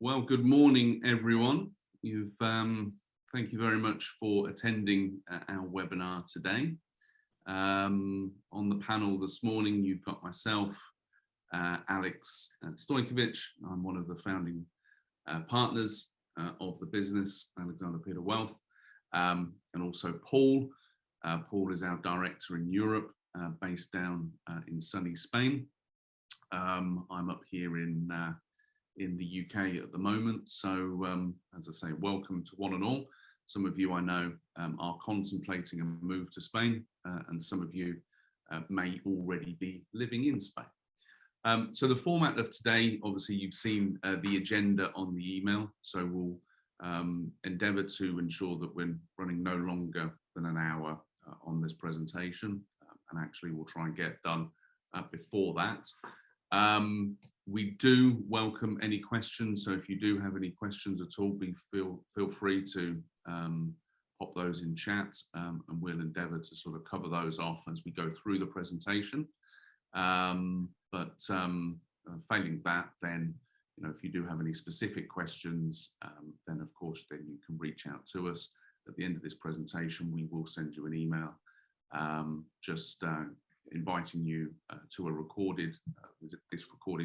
Well, good morning, everyone. Thank you very much for attending our webinar today. On the panel this morning, you've got myself, Alex Stojkovic. I'm one of the founding partners of the business, Alexander Peter Wealth, and also Paul. Paul is our director in Europe, based down in sunny Spain. I'm up here in the UK at the moment. So as I say, welcome to one and all. Some of you I know are contemplating a move to Spain, and some of you may already be living in Spain. So the format of today, obviously you've seen the agenda on the email, so we'll endeavour to ensure that we're running no longer than an hour on this presentation, and actually we'll try and get done before that. We do welcome any questions, so if you do have any questions at all, feel free to pop those in chat, and we'll endeavour to sort of cover those off as we go through the presentation. Failing that, then if you do have any specific questions, then of course then you can reach out to us. At the end of this presentation, we will send you an email inviting you to a recorded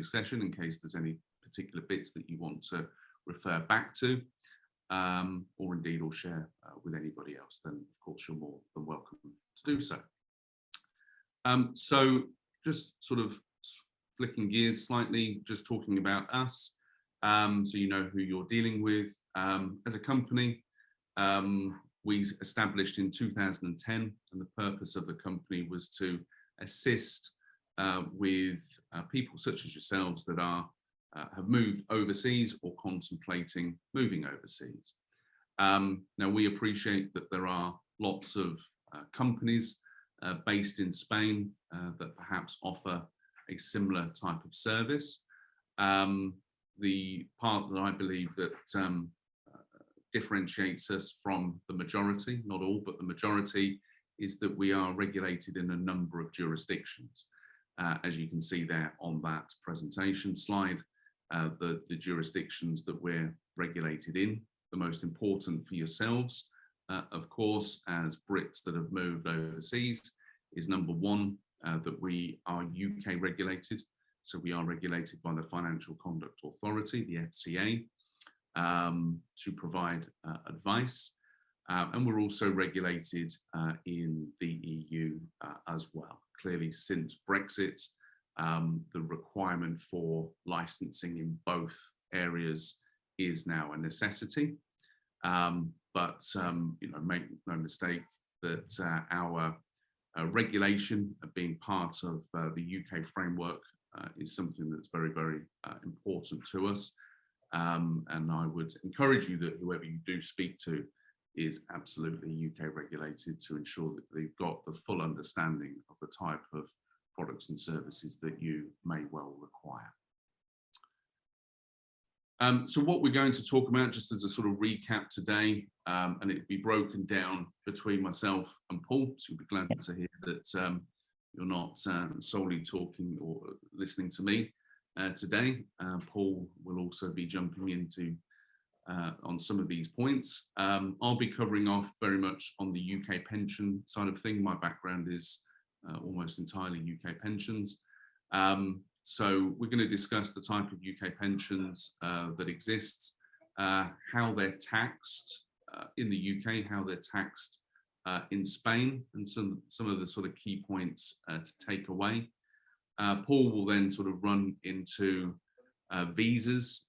session in case there's any particular bits that you want to refer back to, or indeed or share with anybody else. Then of course you're more than welcome to do so. So just sort of flicking gears slightly, just talking about us, so you know who you're dealing with. As a company, we established in 2010, and the purpose of the company was to assist with people such as yourselves that have moved overseas or contemplating moving overseas. Now we appreciate that there are lots of companies based in Spain that perhaps offer a similar type of service. The part that I believe that differentiates us from the majority, not all, but the majority, is that we are regulated in a number of jurisdictions. As you can see there on that presentation slide, the jurisdictions that we're regulated in. The most important for yourselves, of course, as Brits that have moved overseas, is number one, that we are UK regulated. So we are regulated by the Financial Conduct Authority, the FCA, to provide advice. And we're also regulated in the EU as well. Clearly, since Brexit, the requirement for licensing in both areas is now a necessity. Make no mistake that our regulation of being part of the UK framework is something that's very, very important to us. And I would encourage you that whoever you do speak to is absolutely UK regulated, to ensure that they've got the full understanding of the type of products and services that you may well require. So what we're going to talk about, just as a sort of recap today, and it'll be broken down between myself and Paul, so you'll be glad to hear that you're not solely talking or listening to me today. Paul will also be jumping into on some of these points. I'll be covering off very much on the UK pension side of things. My background is almost entirely UK pensions. So we're going to discuss the type of UK pensions that exists, how they're taxed in the UK, how they're taxed in Spain, and some of the sort of key points to take away. Paul will then sort of run into visas.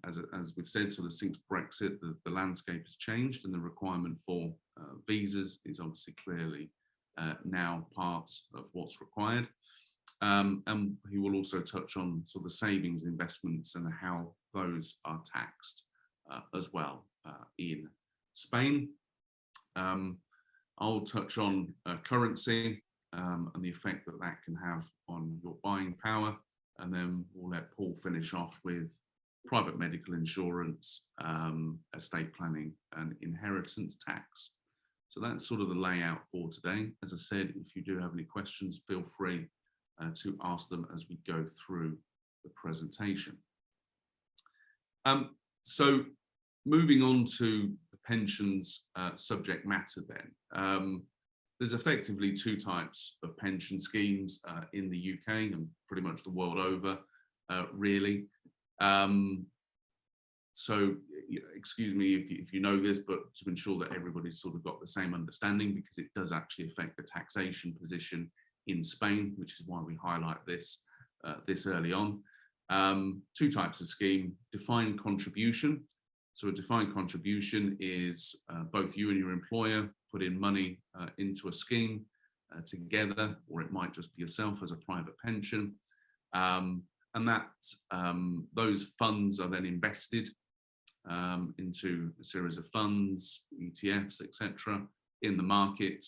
As we've said, sort of since Brexit, the landscape has changed, and the requirement for visas is obviously clearly now part of what's required. And he will also touch on sort of savings investments and how those are taxed as well in Spain. I'll touch on currency and the effect that that can have on your buying power. And then we'll let Paul finish off with private medical insurance, estate planning, and inheritance tax. So that's sort of the layout for today. As I said, if you do have any questions, feel free to ask them as we go through the presentation. So moving on to the pensions subject matter then. There's effectively two types of pension schemes in the UK and pretty much the world over, really. So, excuse me if you know this, but to ensure that everybody's sort of got the same understanding, because it does actually affect the taxation position in Spain, which is why we highlight this this early on. Two types of scheme: defined contribution. So a defined contribution is both you and your employer put in money into a scheme together, or it might just be yourself as a private pension. And that those funds are then invested into a series of funds, ETFs, etc., in the market.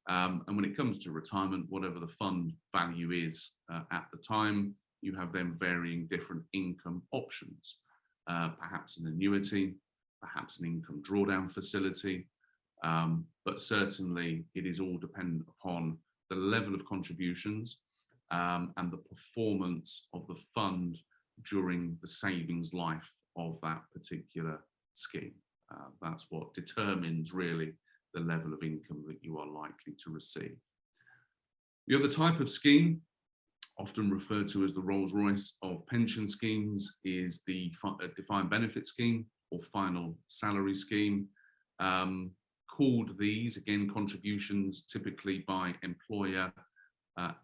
And when it comes to retirement, whatever the fund value is at the time, you have then varying different income options. Perhaps an annuity, perhaps an income drawdown facility, but certainly it is all dependent upon the level of contributions and the performance of the fund during the savings life of that particular scheme. That's what determines really the level of income that you are likely to receive. The other type of scheme, often referred to as the Rolls-Royce of pension schemes, is the defined benefit scheme or final salary scheme. Called these, again, contributions typically by employer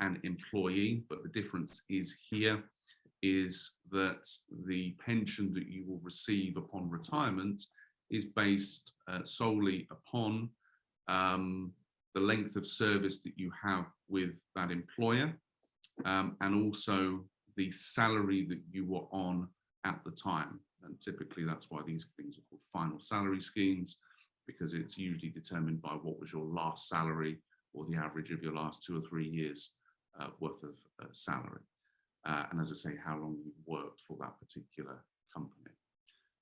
and employee, but the difference is here is that the pension that you will receive upon retirement is based solely upon the length of service that you have with that employer, and also the salary that you were on at the time. And typically that's why these things are called final salary schemes, because it's usually determined by what was your last salary or the average of your last 2 or 3 years worth of salary. And as I say, how long you've worked for that particular company.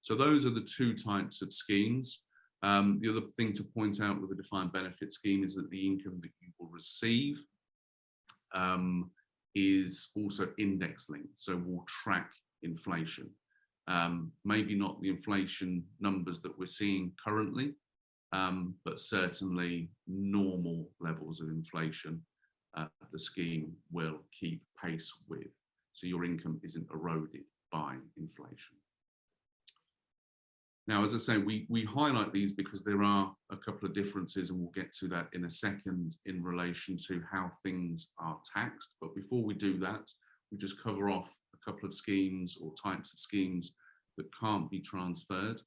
So those are the two types of schemes. The other thing to point out with a defined benefit scheme is that the income that you will receive is also index linked, so will track inflation. Maybe not the inflation numbers that we're seeing currently, but certainly normal levels of inflation the scheme will keep pace with. So your income isn't eroded by inflation. Now, as I say, we highlight these because there are a couple of differences, and we'll get to that in a second in relation to how things are taxed. But before we do that, we just cover off a couple of schemes or types of schemes that can't be transferred.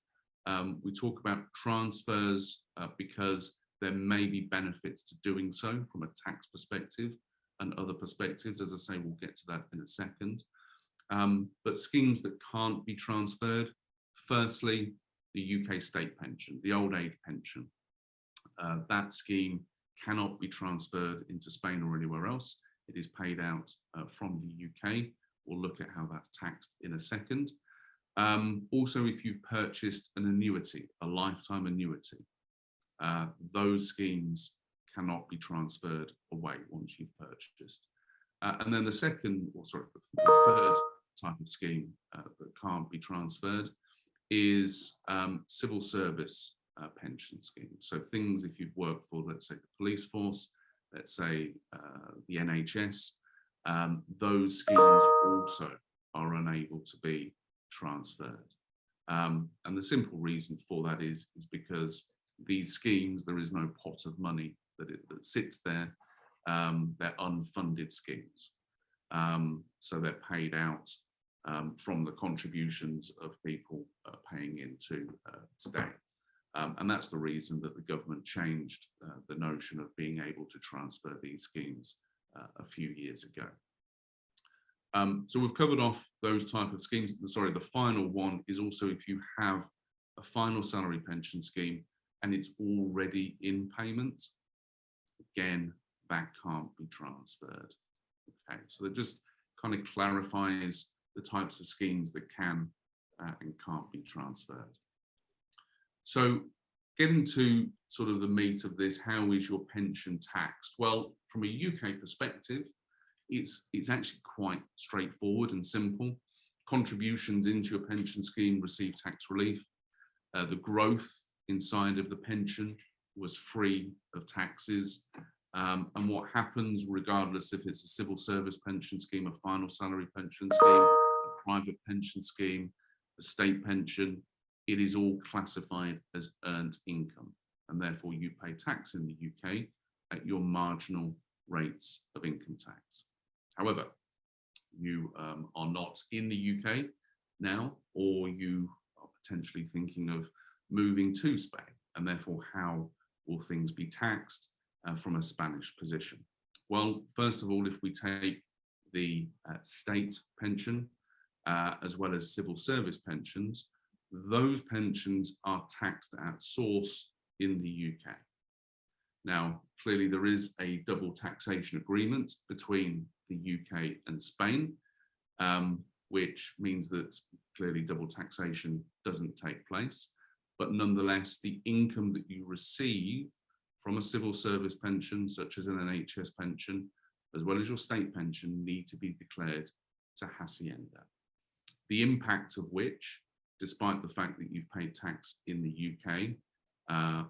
We talk about transfers because there may be benefits to doing so from a tax perspective and other perspectives. As I say, we'll get to that in a second. But schemes that can't be transferred, firstly, the UK state pension, the old age pension. That scheme cannot be transferred into Spain or anywhere else. It is paid out from the UK. We'll look at how that's taxed in a second. Also, if you've purchased an annuity, a lifetime annuity, those schemes cannot be transferred away once you've purchased. And then the third type of scheme that can't be transferred is civil service pension schemes. So things if you've worked for, let's say, the police force, let's say the NHS, those schemes also are unable to be transferred. And the simple reason for that is because these schemes, there is no pot of money that sits there. They're unfunded schemes. So they're paid out from the contributions of people paying into today. And that's the reason that the government changed the notion of being able to transfer these schemes a few years ago. So we've covered off those type of schemes. Sorry, the final one is also if you have a final salary pension scheme and it's already in payment, again, that can't be transferred. Okay, so that just kind of clarifies the types of schemes that can and can't be transferred. So getting to sort of the meat of this, how is your pension taxed? Well, from a UK perspective, it's actually quite straightforward and simple. contributions into your pension scheme receive tax relief. The growth inside of the pension was free of taxes. And what happens, regardless if it's a civil service pension scheme, a final salary pension scheme, a private pension scheme, a state pension, it is all classified as earned income. And therefore you pay tax in the UK at your marginal rates of income tax. However, you are not in the UK now, or you are potentially thinking of moving to Spain, and therefore how will things be taxed from a Spanish position? Well, first of all, if we take the state pension as well as civil service pensions, those pensions are taxed at source in the UK. Now, clearly there is a double taxation agreement between the UK and Spain, which means that clearly double taxation doesn't take place. But nonetheless, the income that you receive from a civil service pension, such as an NHS pension, as well as your state pension, need to be declared to Hacienda. The impact of which, despite the fact that you've paid tax in the UK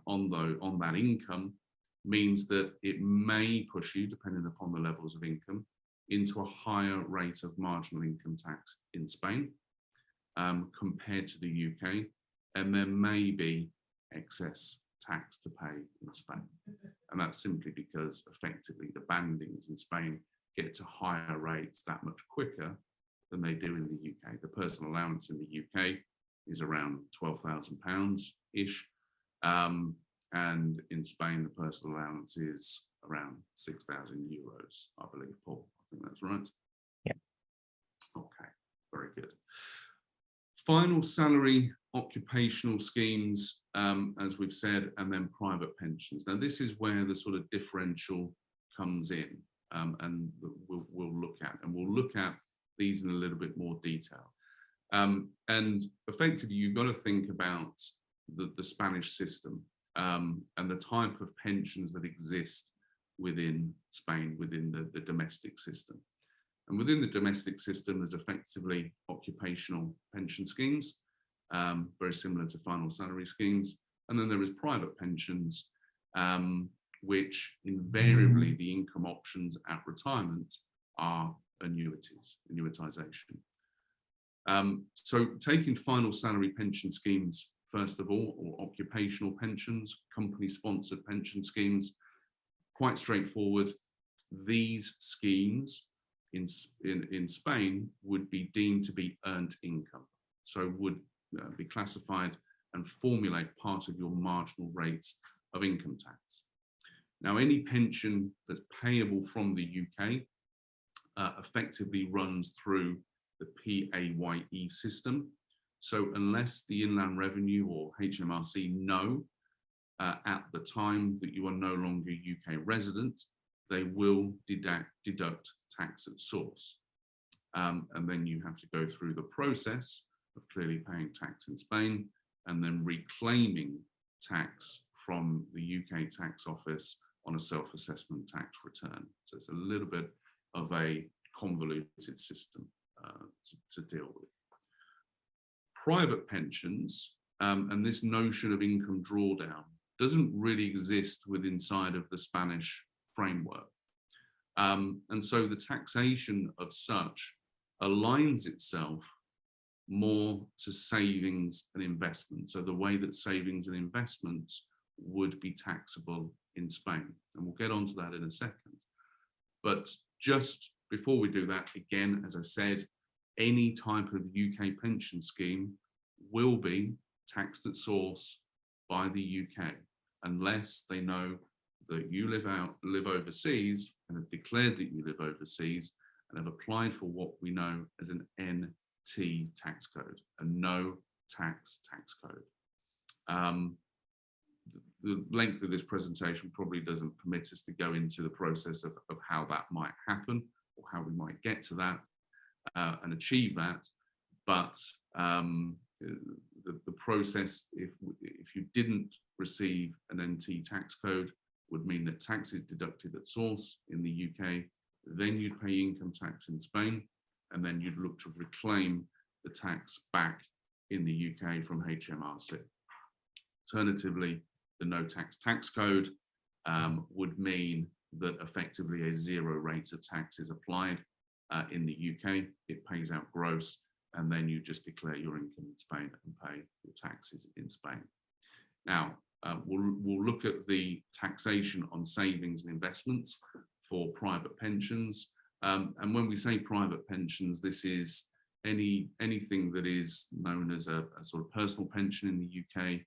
on that income, means that it may push you, depending upon the levels of income, into a higher rate of marginal income tax in Spain compared to the UK, and there may be excess tax to pay in Spain. And that's simply because effectively the bandings in Spain get to higher rates that much quicker than they do in the UK. The personal allowance in the UK is around £12,000-ish. And in Spain, the personal allowance is around 6,000 euros, I believe, Paul. I think that's right. Yeah. Okay, very good. Final salary occupational schemes, as we've said, and then private pensions. Now, this is where the sort of differential comes in, and we'll look at, and we'll look at these in a little bit more detail. And effectively, you've got to think about the Spanish system and the type of pensions that exist within Spain, within the domestic system. And within the domestic system, there's effectively occupational pension schemes, very similar to final salary schemes. And then there is private pensions, which invariably the income options at retirement are annuities, annuitization. So taking final salary pension schemes, first of all, or occupational pensions, company-sponsored pension schemes, quite straightforward. These schemes in Spain would be deemed to be earned income, so would be classified and formulate part of your marginal rates of income tax. Now, any pension that's payable from the UK effectively runs through the PAYE system. So unless the Inland Revenue or HMRC know at the time that you are no longer UK resident, they will deduct tax at source. And then you have to go through the process of clearly paying tax in Spain and then reclaiming tax from the UK tax office on a self-assessment tax return. So it's a little bit of a convoluted system to deal with. Private pensions and this notion of income drawdown doesn't really exist inside of the Spanish framework. And so the taxation of such aligns itself more to savings and investments. So the way that savings and investments would be taxable in Spain. And we'll get onto that in a second. But just before we do that, again, as I said, any type of UK pension scheme will be taxed at source by the UK, unless they know that you live overseas and have declared that you live overseas and have applied for what we know as an NT tax code, a no tax tax code. The length of this presentation probably doesn't permit us to go into the process of how that might happen or how we might get to that and achieve that. But the process, if you didn't receive an NT tax code, would mean that tax is deducted at source in the UK, then you'd pay income tax in Spain, and then you'd look to reclaim the tax back in the UK from HMRC. Alternatively, the no tax code would mean that effectively a zero rate of tax is applied in the UK. It pays out gross, and then you just declare your income in Spain and pay your taxes in Spain. Now, we'll look at the taxation on savings and investments for private pensions. And when we say private pensions, this is anything that is known as a sort of personal pension in the UK,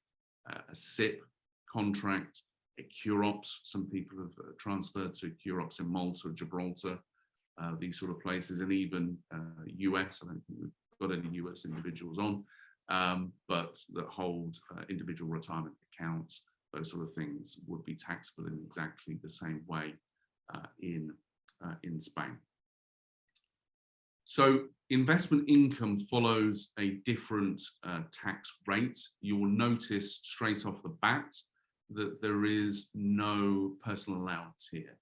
a SIP contract, a CUROPS. Some people have transferred to CUROPS in Malta, Gibraltar, these sort of places, and even US. I don't think we've got any US individuals on, but that hold individual retirement accounts. Those sort of things would be taxable in exactly the same way in Spain. So investment income follows a different tax rate. You will notice straight off the bat that there is no personal allowance here.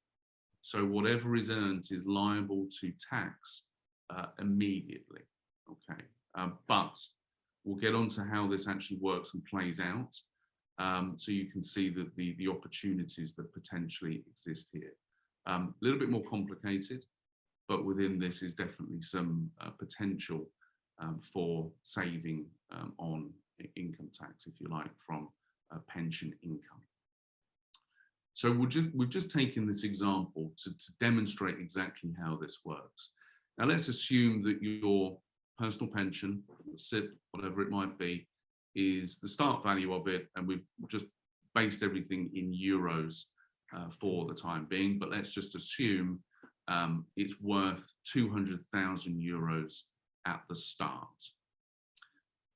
So whatever is earned is liable to tax immediately. Okay, but we'll get on to how this actually works and plays out, so you can see that the opportunities that potentially exist here. A little bit more complicated, but within this is definitely some potential for saving on income tax, if you like, from pension income. So we've just taken this example to demonstrate exactly how this works. Now let's assume that your personal pension, SIP, whatever it might be, is the start value of it, and we've just based everything in euros for the time being, but let's just assume it's worth 200,000 euros at the start.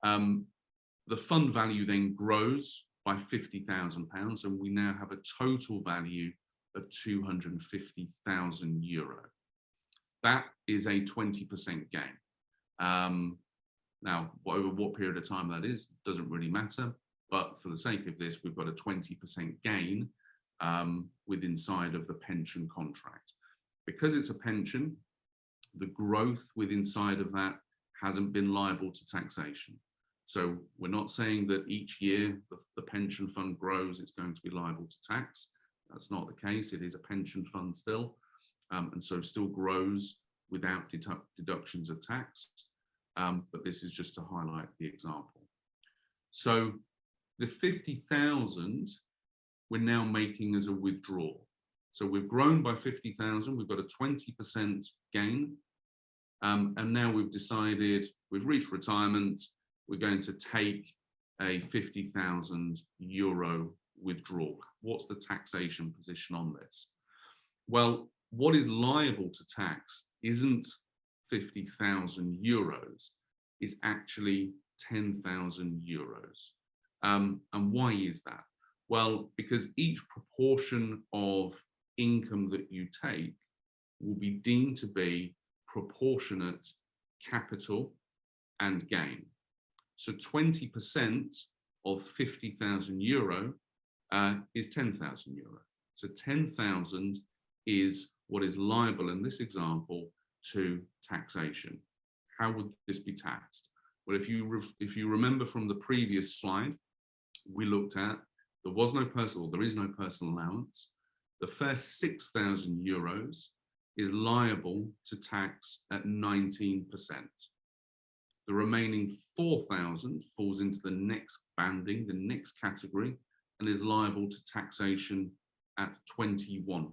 The fund value then grows by £50,000, and we now have a total value of 250,000 euro. That is a 20% gain. Now, over what period of time that is doesn't really matter, but for the sake of this, we've got a 20% gain within inside of the pension contract. Because it's a pension, the growth within inside of that hasn't been liable to taxation. So we're not saying that each year the pension fund grows, it's going to be liable to tax. That's not the case. It is a pension fund still, and so still grows without deductions of tax. But this is just to highlight the example. So the 50,000 we're now making as a withdrawal. So we've grown by 50,000, we've got a 20% gain, and now we've decided, we've reached retirement, we're going to take a 50,000 euro withdrawal. What's the taxation position on this? Well, what is liable to tax isn't 50,000 euros, it's actually 10,000 euros. And why is that? Well, because each proportion of income that you take will be deemed to be proportionate capital and gain. So 20% of 50,000 euro is 10,000 euro. So 10,000 is what is liable in this example to taxation. How would this be taxed? Well, if you remember from the previous slide, we looked at there is no personal allowance. The first 6,000 euros is liable to tax at 19%. The remaining 4,000 falls into the next banding, the next category, and is liable to taxation at 21%.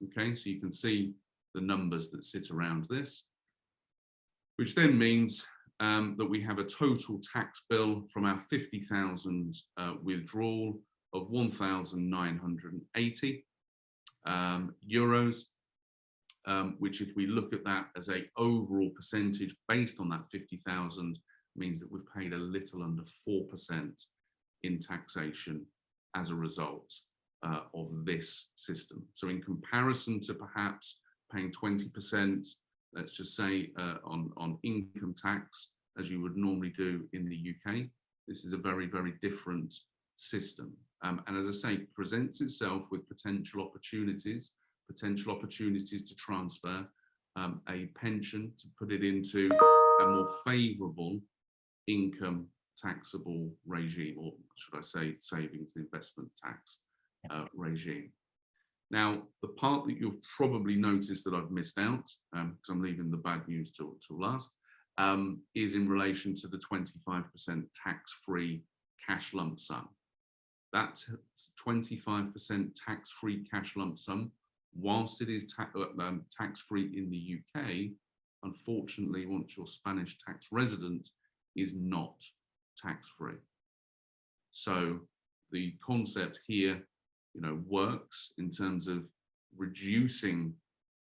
Okay, so you can see the numbers that sit around this, which then means that we have a total tax bill from our 50,000 withdrawal of 1,980 euros, which if we look at that as an overall percentage based on that 50,000, means that we've paid a little under 4% in taxation as a result of this system. So in comparison to perhaps paying 20%, let's just say on income tax, as you would normally do in the UK, this is a very, very different system. And as I say, presents itself with potential opportunities to transfer a pension, to put it into a more favourable income taxable regime, or should I say savings and investment tax regime. Now, the part that you'll probably notice that I've missed out, because I'm leaving the bad news till last, is in relation to the 25% tax-free cash lump sum. That 25% tax-free cash lump sum, whilst it is tax-free in the UK, unfortunately, once you're Spanish tax resident, is not tax-free. So the concept here, works in terms of reducing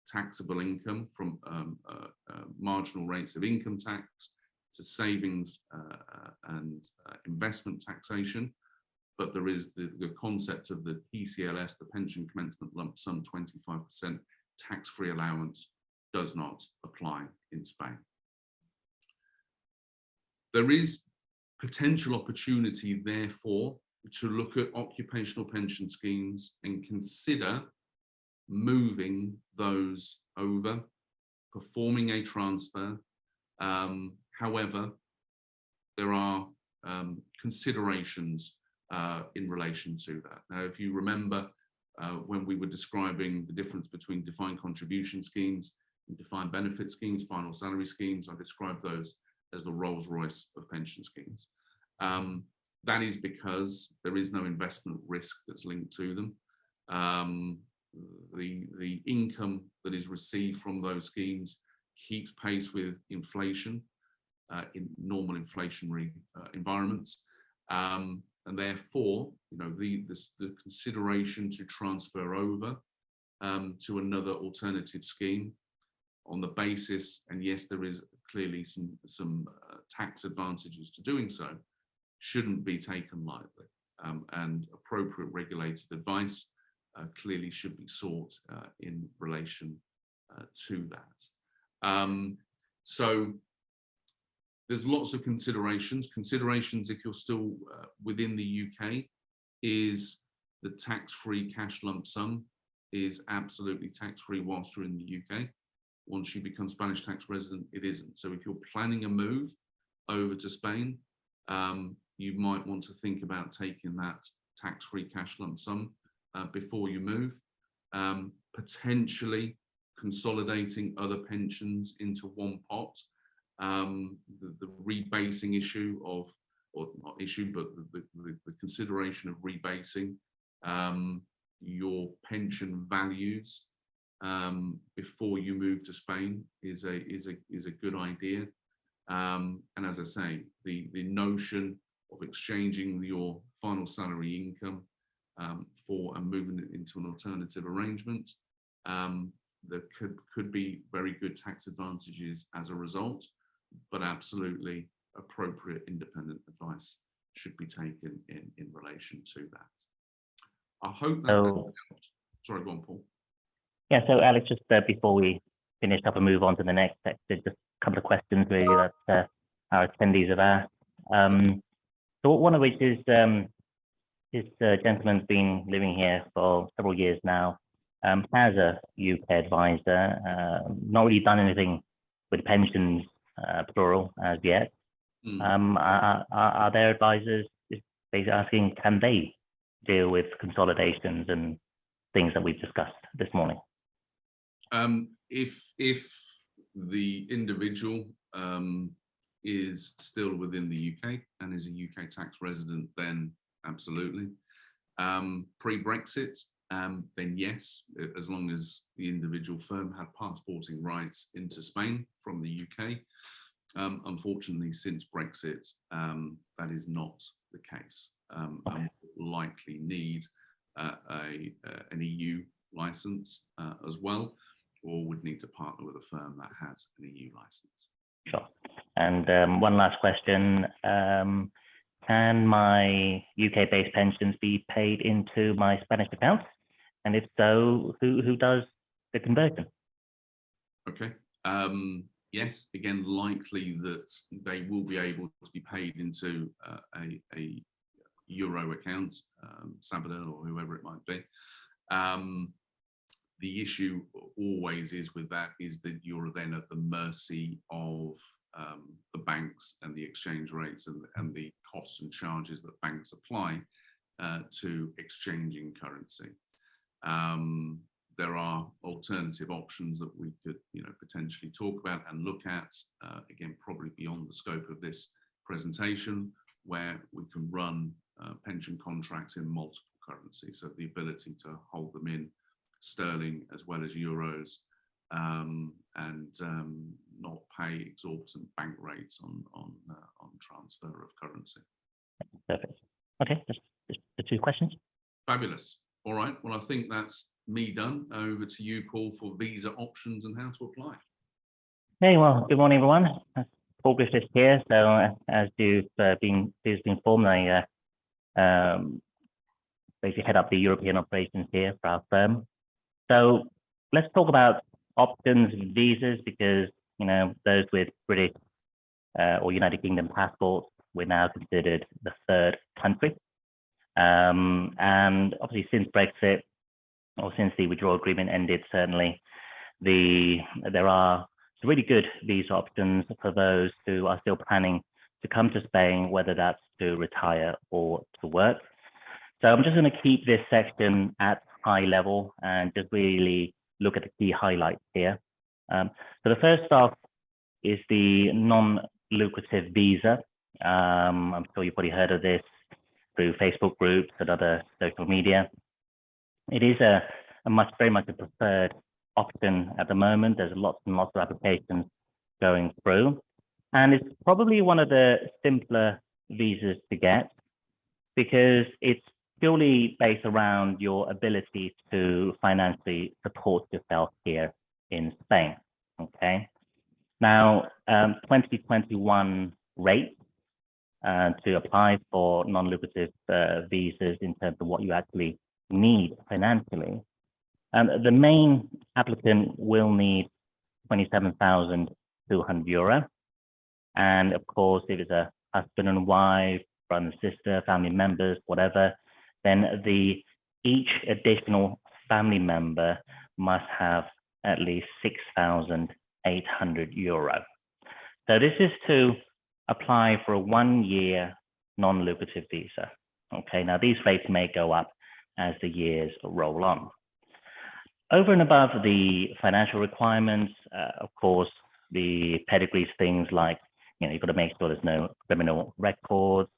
taxable income from marginal rates of income tax to savings and investment taxation. But there is the concept of the PCLS, the pension commencement lump sum 25% tax-free allowance, does not apply in Spain. There is potential opportunity, therefore, to look at occupational pension schemes and consider moving those over, performing a transfer. However, there are considerations in relation to that. Now, if you remember when we were describing the difference between defined contribution schemes and defined benefit schemes, final salary schemes, I described those as the Rolls-Royce of pension schemes. That is because there is no investment risk that's linked to them. The income that is received from those schemes keeps pace with inflation in normal inflationary environments. And therefore, the consideration to transfer over to another alternative scheme on the basis, and yes, there is clearly some tax advantages to doing so, shouldn't be taken lightly, and appropriate regulated advice clearly should be sought in relation to that. So there's lots of considerations. Considerations, if you're still within the UK, is the tax-free cash lump sum is absolutely tax-free whilst you're in the UK. Once you become Spanish tax resident, it isn't. So if you're planning a move over to Spain, you might want to think about taking that tax-free cash lump sum before you move, potentially consolidating other pensions into one pot. The rebasing issue of, or not issue, but the consideration of rebasing your pension values before you move to Spain is a good idea. And as I say, the notion of exchanging your final salary income for and moving it into an alternative arrangement, there could be very good tax advantages as a result, but absolutely appropriate independent advice should be taken in relation to that. I hope that helped. Sorry, go on, Paul. Yeah, so Alex, just before we finish up and move on to the next section, just a couple of questions really that our attendees have asked. So one of which is, this gentleman's been living here for several years now, has a UK advisor, not really done anything with pensions, plural, as yet. Are their advisors basically asking, can they deal with consolidations and things that we've discussed this morning? If the individual is still within the UK and is a UK tax resident, then absolutely. Pre-Brexit, then yes, as long as the individual firm had passporting rights into Spain from the UK. Unfortunately, since Brexit, that is not the case. And will likely need an EU license as well, or would need to partner with a firm that has an EU license. Sure. And one last question. Can my UK-based pensions be paid into my Spanish account? And if so, who does the conversion? Okay. Yes, again, likely that they will be able to be paid into a Euro account, Sabadell or whoever it might be. The issue always is with that is that you're then at the mercy of the banks and the exchange rates and the costs and charges that banks apply to exchanging currency. There are alternative options that we could, potentially talk about and look at, again, probably beyond the scope of this presentation, where we can run pension contracts in multiple currencies. So the ability to hold them in sterling as well as euros, and not pay exorbitant bank rates on transfer of currency. Perfect. Okay, just the two questions. Fabulous. All right. Well, I think that's me done. Over to you, Paul, for visa options and how to apply. Hey, well, good morning, everyone. Paul Griffiths here. So, as you've been previously informed, I basically head up the European operations here for our firm. So, let's talk about options and visas, because those with British or United Kingdom passports, we're now considered the third country. And obviously, since Brexit, or since the withdrawal agreement ended, certainly there are really good visa options for those who are still planning to come to Spain, whether that's to retire or to work. So I'm just going to keep this section at high level and just really look at the key highlights here. So the first off is the non-lucrative visa. I'm sure you've probably heard of this through Facebook groups and other social media. It is very much a preferred option at the moment. There's lots and lots of applications going through, and it's probably one of the simpler visas to get because it's purely based around your ability to financially support yourself here in Spain. Okay. Now, 2021 rates to apply for non-lucrative visas in terms of what you actually need financially. The main applicant will need €27,200. And of course, if it's a husband and wife, brother and sister, family members, whatever, then each additional family member must have at least €6,800. So this is to apply for a 1-year non-lucrative visa. Okay, now these rates may go up as the years roll on. Over and above the financial requirements, of course, the pedigrees, things like, you've got to make sure there's no criminal records.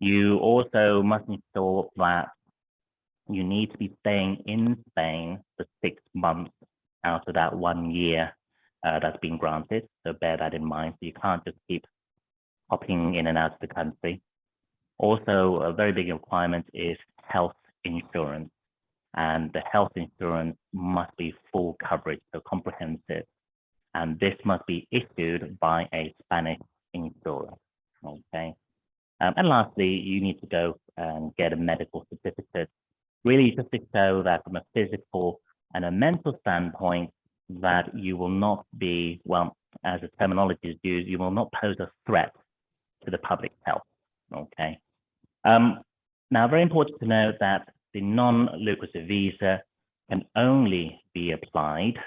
You also must ensure that you need to be staying in Spain for 6 months out of that 1 year that's been granted. So bear that in mind. So you can't just keep hopping in and out of the country. Also, a very big requirement is health insurance. And the health insurance must be full coverage, so comprehensive. And this must be issued by a Spanish insurer. Okay. And lastly, you need to go and get a medical certificate, really just to show that from a physical and a mental standpoint, that you will not be, well, as the terminology is used, you will not pose a threat to the public health. Okay. Now, very important to note that the non-lucrative visa can only be applied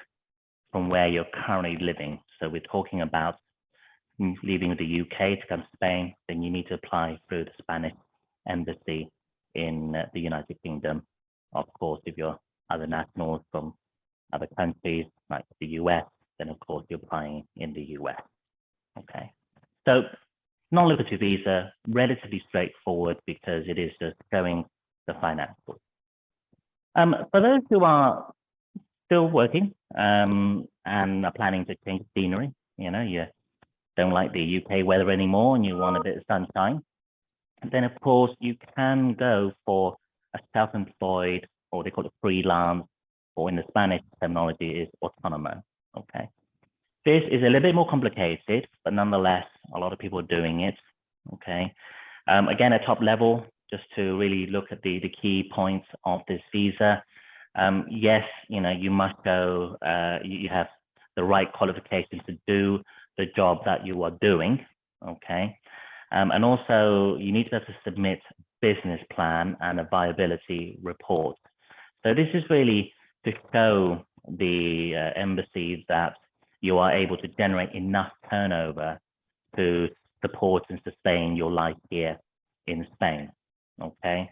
from where you're currently living. So we're talking about leaving the UK to come to Spain, then you need to apply through the Spanish embassy in the United Kingdom. Of course, if you're other nationals from other countries like the US, then of course you're applying in the US. Okay. So non-lucrative visa, relatively straightforward because it is just showing the financials. For those who are still working and are planning to change scenery, you don't like the UK weather anymore and you want a bit of sunshine, then of course you can go for a self-employed, or they call it freelance, or in the Spanish terminology is autónomo. Okay. This is a little bit more complicated, but nonetheless, a lot of people are doing it. Okay. Again, at top level, just to really look at the key points of this visa. Yes, you must go, you have the right qualifications to do the job that you are doing. Okay. And also you need to have to submit business plan and a viability report. So this is really to show the embassy that you are able to generate enough turnover to support and sustain your life here in Spain. Okay.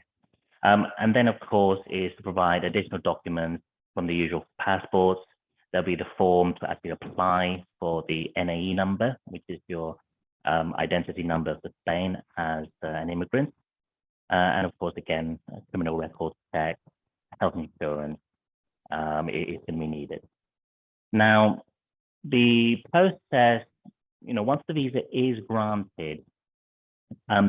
And then, of course, is to provide additional documents from the usual passports. There'll be the form to actually apply for the NAE number, which is your identity number for Spain as an immigrant. And of course, again, criminal record check, health insurance is going to be needed. Now, the process, once the visa is granted,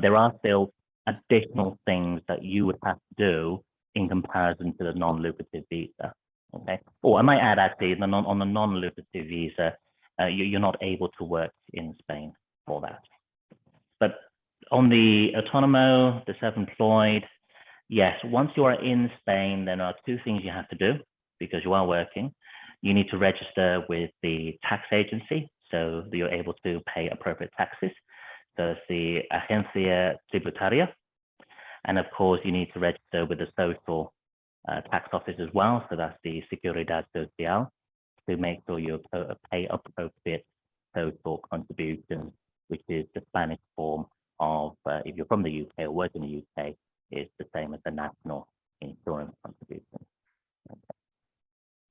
there are still additional things that you would have to do in comparison to the non-lucrative visa. Okay. Or I might add, actually, on the non-lucrative visa, you're not able to work in Spain for that. But on the autonomo, the self-employed, yes, once you are in Spain, there are two things you have to do because you are working. You need to register with the tax agency so that you're able to pay appropriate taxes. So it's the Agencia Tributaria. And of course, you need to register with the social tax office as well. So that's the Seguridad Social, to make sure you pay appropriate social contributions, which is the Spanish form of, if you're from the UK or work in the UK, it's the same as the national insurance contribution. Okay.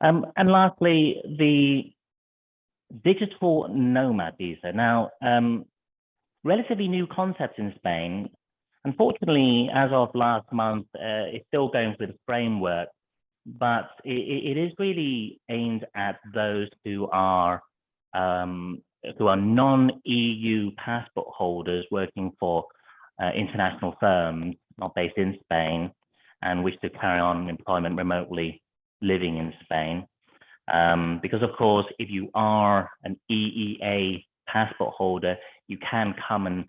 And lastly, the digital nomad visa. Now, relatively new concept in Spain. Unfortunately, as of last month, it's still going through the framework, but it is really aimed at those who are non-EU passport holders working for international firms not based in Spain and wish to carry on employment remotely living in Spain. Because of course, if you are an EEA passport holder, you can come and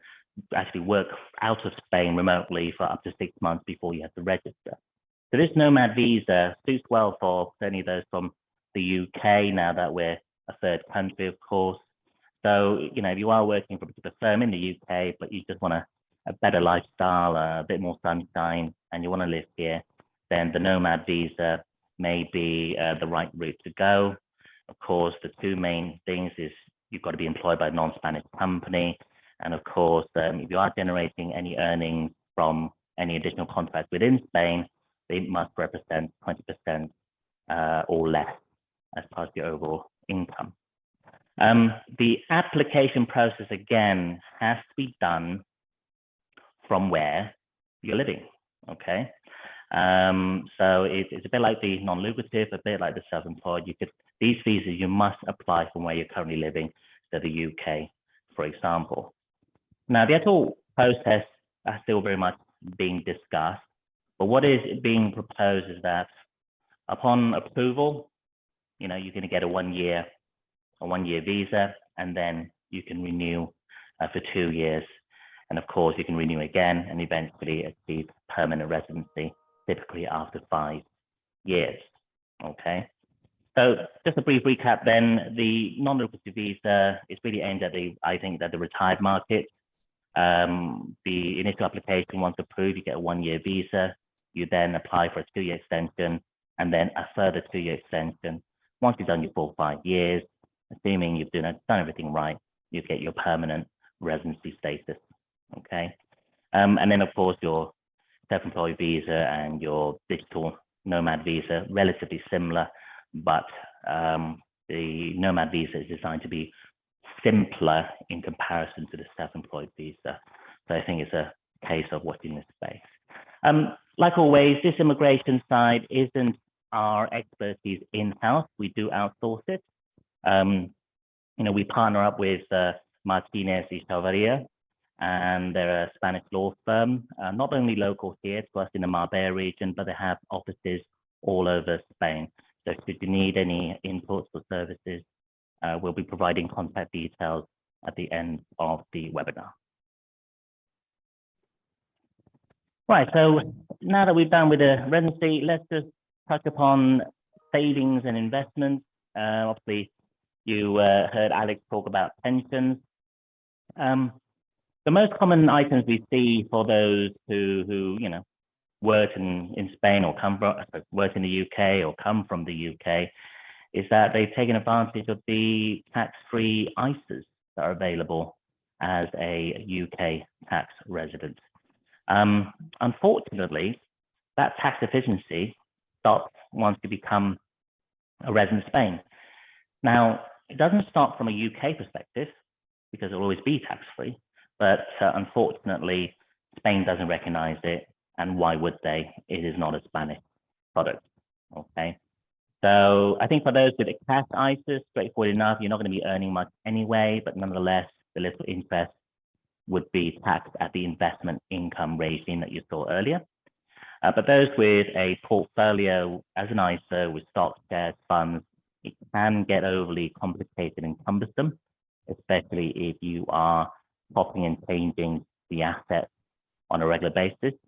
actually work out of Spain remotely for up to 6 months before you have to register. So this nomad visa suits well for certainly those from the UK, now that we're a third country, of course. So, if you are working for a particular firm in the UK, but you just want a better lifestyle, a bit more sunshine, and you want to live here, then the nomad visa may be the right route to go. Of course, the two main things is you've got to be employed by a non-Spanish company. And of course, if you are generating any earnings from any additional contracts within Spain, they must represent 20% or less as part of your overall income. The application process, again, has to be done from where you're living, okay? So it's a bit like the non-lucrative, a bit like the self-employed. These visas, you must apply from where you're currently living, so the UK, for example. Now, the actual process is still very much being discussed, but what is being proposed is that upon approval, you're going to get a one-year visa, and then you can renew for 2 years. And of course, you can renew again and eventually achieve permanent residency, typically after 5 years. Okay. So just a brief recap then, the non-lucrative visa is really aimed at the retired market. The initial application, once approved, you get a 1-year visa. You then apply for a 2-year extension and then a further 2-year extension. Once you've done your full 5 years, assuming you've done everything right, you get your permanent residency status. Okay. And then of course your self-employed visa and your digital nomad visa, relatively similar, but the nomad visa is designed to be simpler in comparison to the self-employed visa. So I think it's a case of watching this space. Like always, this immigration side isn't our expertise in-house. We do outsource it. We partner up with Martinez y Chavarria, and they're a Spanish law firm, not only local here to us in the Marbella region, but they have offices all over Spain. So should you need any inputs or services, we'll be providing contact details at the end of the webinar. Right, so now that we're done with the residency, let's just touch upon savings and investments. Obviously, you heard Alex talk about pensions. The most common items we see for those who work in Spain or work in the UK or come from the UK is that they've taken advantage of the tax-free ISAs that are available as a UK tax resident. Unfortunately, that tax efficiency stops once you become a resident of Spain. Now, it doesn't start from a UK perspective because it'll always be tax-free, but unfortunately, Spain doesn't recognize it, and why would they? It is not a Spanish product, okay? So I think for those with a cash ISA, straightforward enough, you're not going to be earning much anyway, but nonetheless, the little interest would be taxed at the investment income regime that you saw earlier. But those with a portfolio as an ISA with stocks, shares, funds, it can get overly complicated and cumbersome, especially if you are popping and changing the assets on a regular basis.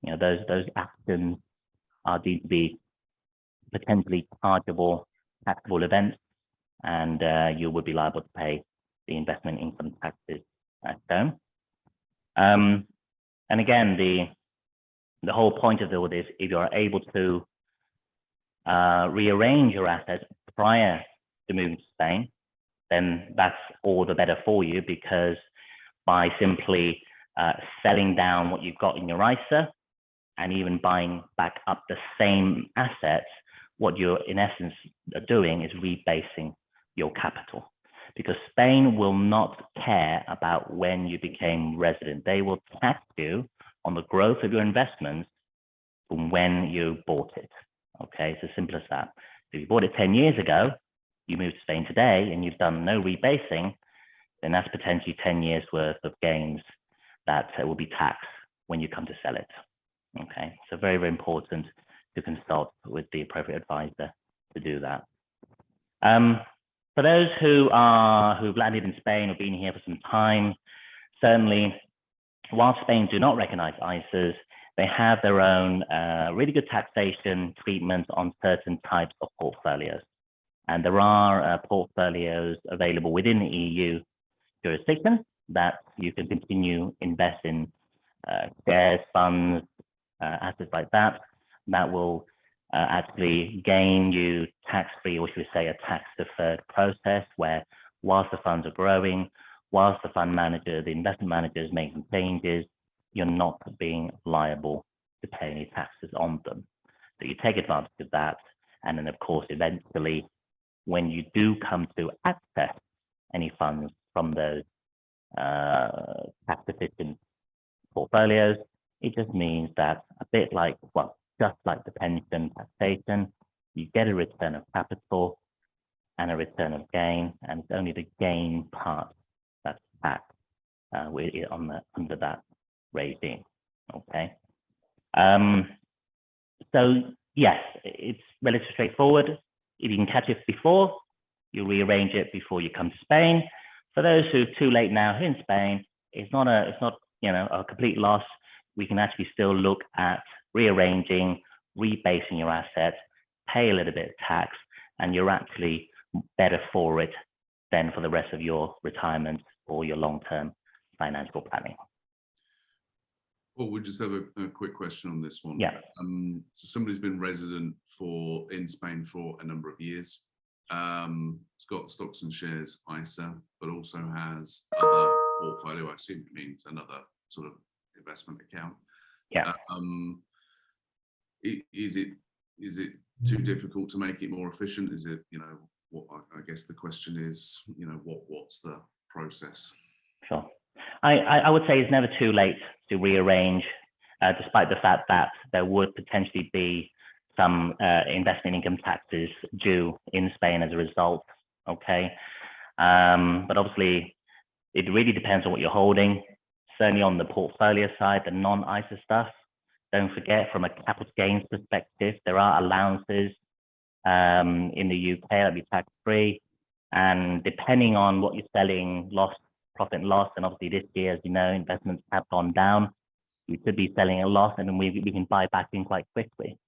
You know, those actions are deemed to be potentially chargeable taxable events, and you would be liable to pay the investment income taxes as shown. And again, the whole point of all this, if you're able to rearrange your assets prior to moving to Spain, then that's all the better for you, because by simply selling down what you've got in your ISA and even buying back up the same assets, what you're in essence doing is rebasing your capital, because Spain will not care about when you became resident. They will tax you on the growth of your investments from when you bought it. Okay, it's as simple as that. If you bought it 10 years ago, you moved to Spain today and you've done no rebasing, then that's potentially 10 years worth of gains that will be taxed when you come to sell it. Okay, so very, very important to consult with the appropriate advisor to do that. For those who've landed in Spain or been here for some time, certainly, while Spain do not recognize ISAs, they have their own really good taxation treatment on certain types of portfolios. And there are portfolios available within the EU jurisdiction that you can continue invest in shares, funds, assets like that, that will actually gain you tax-free, or should we say a tax-deferred process, where whilst the funds are growing, whilst the fund manager, the investment manager is making changes, you're not being liable to pay any taxes on them. So you take advantage of that. And then of course, eventually, when you do come to access any funds from those tax efficient portfolios, it just means that a bit like, well, just like the pension taxation, you get a return of capital and a return of gain, and it's only the gain part that's taxed under that regime. Okay. So yes, it's relatively straightforward. If you can catch it before, you rearrange it before you come to Spain. For those who are too late now here in Spain, it's not a complete loss. We can actually still look at rearranging, rebasing your assets, pay a little bit of tax, and you're actually better for it than for the rest of your retirement or your long-term financial planning. Well, we just have a quick question on this one. Yeah. So somebody's been resident in Spain for a number of years. It's got stocks and shares ISA, but also has other portfolio. I assume it means another sort of investment account. Yeah. Is it too difficult to make it more efficient? Is it, what I guess the question is, what's the process? Sure. I would say it's never too late to rearrange, despite the fact that there would potentially be some investment income taxes due in Spain as a result. Okay. But obviously, it really depends on what you're holding. Certainly on the portfolio side, the non-ISA stuff, don't forget, from a capital gains perspective, there are allowances in the UK that be tax-free. And depending on what you're selling, profit and loss, and obviously this year, as you know, investments have gone down. You could be selling a loss, and then we can buy back in quite quickly.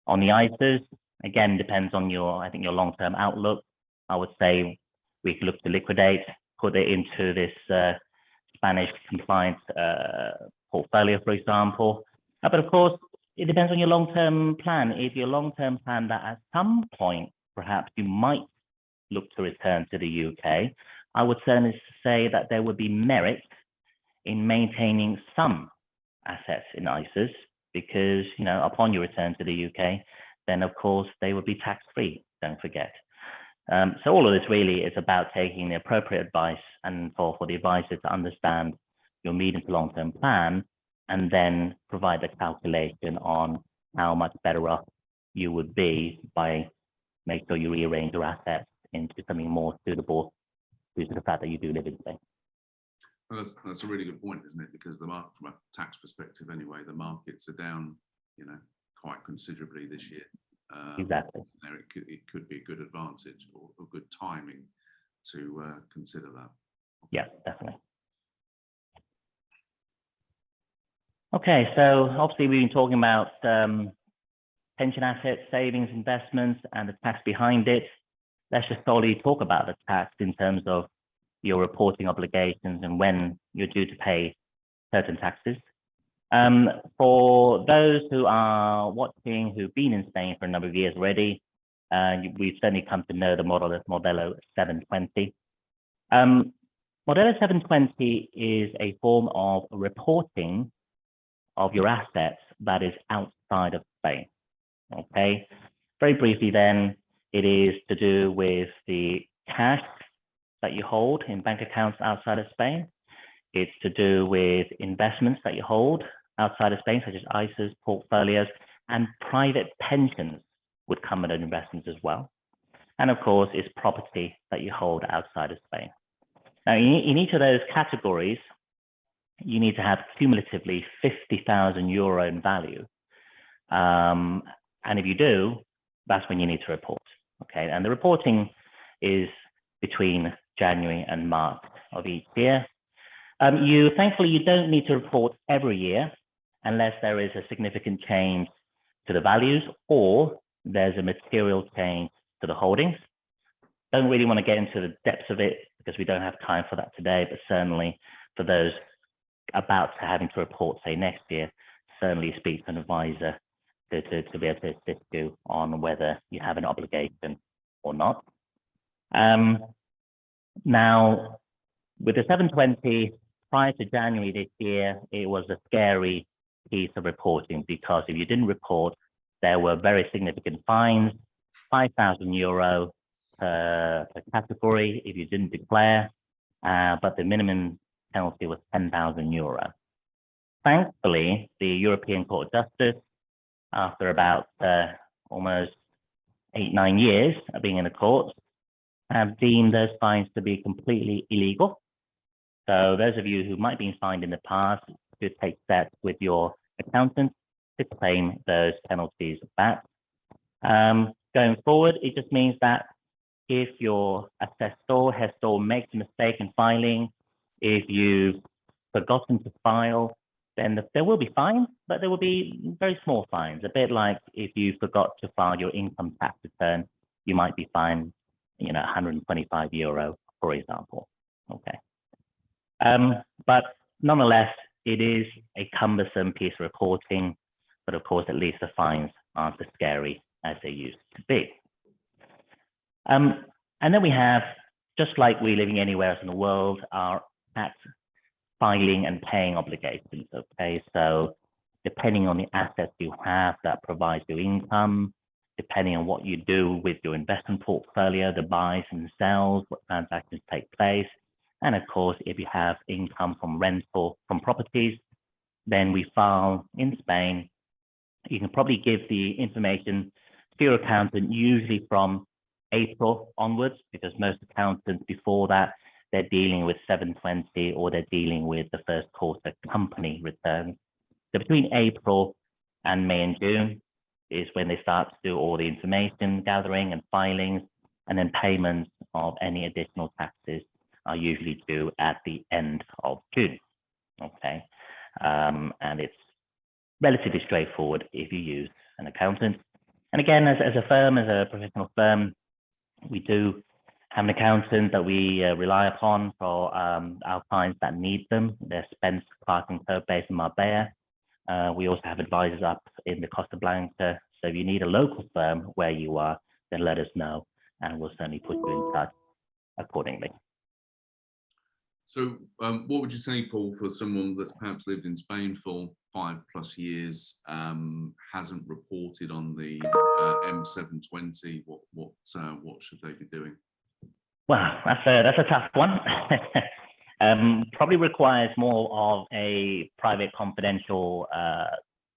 On the ISAs, again, depends on your long-term outlook. I would say we could look to liquidate, put it into this Spanish compliance portfolio, for example. But of course, it depends on your long-term plan. If your long-term plan that at some point, perhaps you might look to return to the UK, I would certainly say that there would be merit in maintaining some assets in ISAs because, you know, upon your return to the UK, then of course they would be tax-free, don't forget. So all of this really is about taking the appropriate advice and for the advisor to understand your medium to long-term plan and then provide the calculation on how much better off you would be by making sure you rearrange your assets into something more suitable due to the fact that you do live in Spain. Well, that's a really good point, isn't it? Because the market, from a tax perspective anyway, the markets are down, you know, quite considerably this year. Exactly. There it could be a good advantage or good timing to consider that. Yeah, definitely. Okay, so obviously we've been talking about pension assets, savings, investments, and the tax behind it. Let's just solely talk about the tax in terms of your reporting obligations and when you're due to pay certain taxes. For those who are watching, who've been in Spain for a number of years already, we've certainly come to know the Modelo 720. Modelo 720 is a form of reporting of your assets that is outside of Spain. Okay, very briefly then, it is to do with the cash that you hold in bank accounts outside of Spain. It's to do with investments that you hold outside of Spain, such as ISAs, portfolios, and private pensions would come under investments as well. And of course, it's property that you hold outside of Spain. Now, in each of those categories, you need to have cumulatively 50,000 euro in value. And if you do, that's when you need to report. Okay, and the reporting is between January and March of each year. Thankfully, you don't need to report every year unless there is a significant change to the values or there's a material change to the holdings. Don't really want to get into the depths of it because we don't have time for that today, but certainly for those about to having to report, say, next year, certainly speak to an advisor to be able to assist you on whether you have an obligation or not. Now, with the 720, prior to January this year, it was a scary piece of reporting because if you didn't report, there were very significant fines, 5,000 euro per category if you didn't declare, but the minimum penalty was 10,000 euro. Thankfully, the European Court of Justice, after about almost 8-9 years of being in the courts, have deemed those fines to be completely illegal. So those of you who might have been fined in the past should take steps with your accountant to claim those penalties back. Going forward, it just means that if your assessor makes a mistake in filing, if you've forgotten to file, then there will be fines, but there will be very small fines. A bit like if you forgot to file your income tax return, you might be fined, 125 euro, for example. Okay. But nonetheless, it is a cumbersome piece of reporting, but of course, at least the fines aren't as scary as they used to be. And then we have, just like we living anywhere else in the world, our tax filing and paying obligations. Okay, so depending on the assets you have that provides your income, depending on what you do with your investment portfolio, the buys and sells, what transactions take place, and of course, if you have income from rental from properties, then we file in Spain. You can probably give the information to your accountant usually from April onwards, because most accountants before that, they're dealing with 720 or they're dealing with the first quarter company returns. So between April and May and June is when they start to do all the information gathering and filings, and then payments of any additional taxes are usually due at the end of June. Okay, and it's relatively straightforward if you use an accountant. And again, as a firm, as a professional firm, we do have an accountant that we rely upon for our clients that need them. They're Spence, Clark & Co. based in Marbella. We also have advisors up in the Costa Blanca. So if you need a local firm where you are, then let us know and we'll certainly put you in touch accordingly. So what would you say, Paul, for someone that's perhaps lived in Spain for 5+ years, hasn't reported on the M720? What should they be doing? Well, that's a tough one. Probably requires more of a private, confidential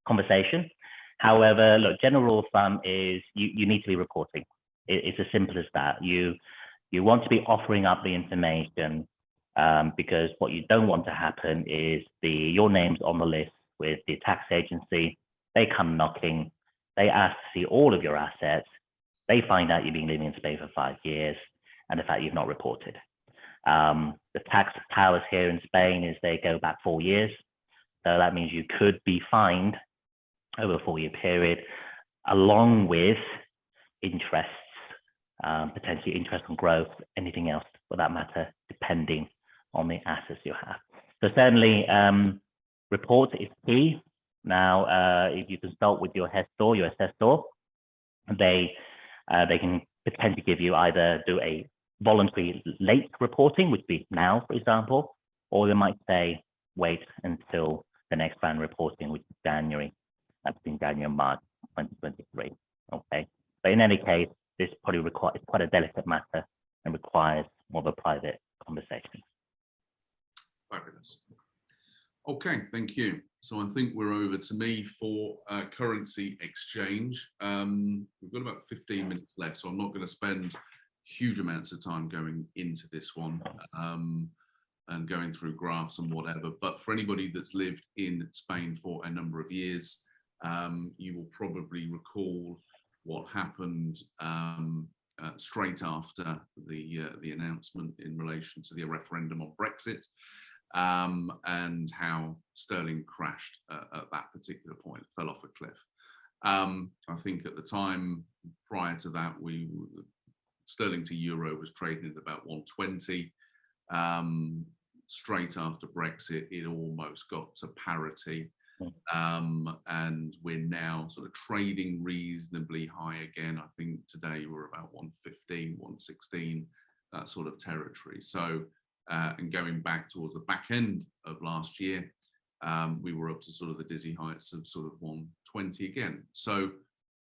conversation. However, look, general rule of thumb is you need to be reporting. It's as simple as that. You want to be offering up the information, because what you don't want to happen is your name's on the list with the tax agency. They come knocking, they ask to see all of your assets, they find out you've been living in Spain for 5 years, and the fact you've not reported. The tax powers here in Spain is they go back 4 years. So that means you could be fined over a 4-year period, along with interests, potentially interest on growth, anything else for that matter, depending on the assets you have. So certainly report is key. Now, if you consult with your assessor, they can potentially give you either do a voluntary late reporting, which would be now, for example, or they might say wait until the next round reporting, which is January, between January and March 2023. Okay, but in any case, this probably requires quite a delicate matter and requires more of a private conversation. Fabulous. Okay, thank you. So I think we're over to me for currency exchange. We've got about 15 minutes left, so I'm not going to spend huge amounts of time going into this one and going through graphs and whatever. But for anybody that's lived in Spain for a number of years, you will probably recall what happened straight after the announcement in relation to the referendum on Brexit, and how sterling crashed at that particular point, fell off a cliff. I think at the time prior to that, sterling to euro was trading at about 120. Straight after Brexit, it almost got to parity. And we're now sort of trading reasonably high again. I think today we're about 115, 116, that sort of territory. So, and going back towards the back end of last year, we were up to sort of the dizzy heights of sort of 120 again. So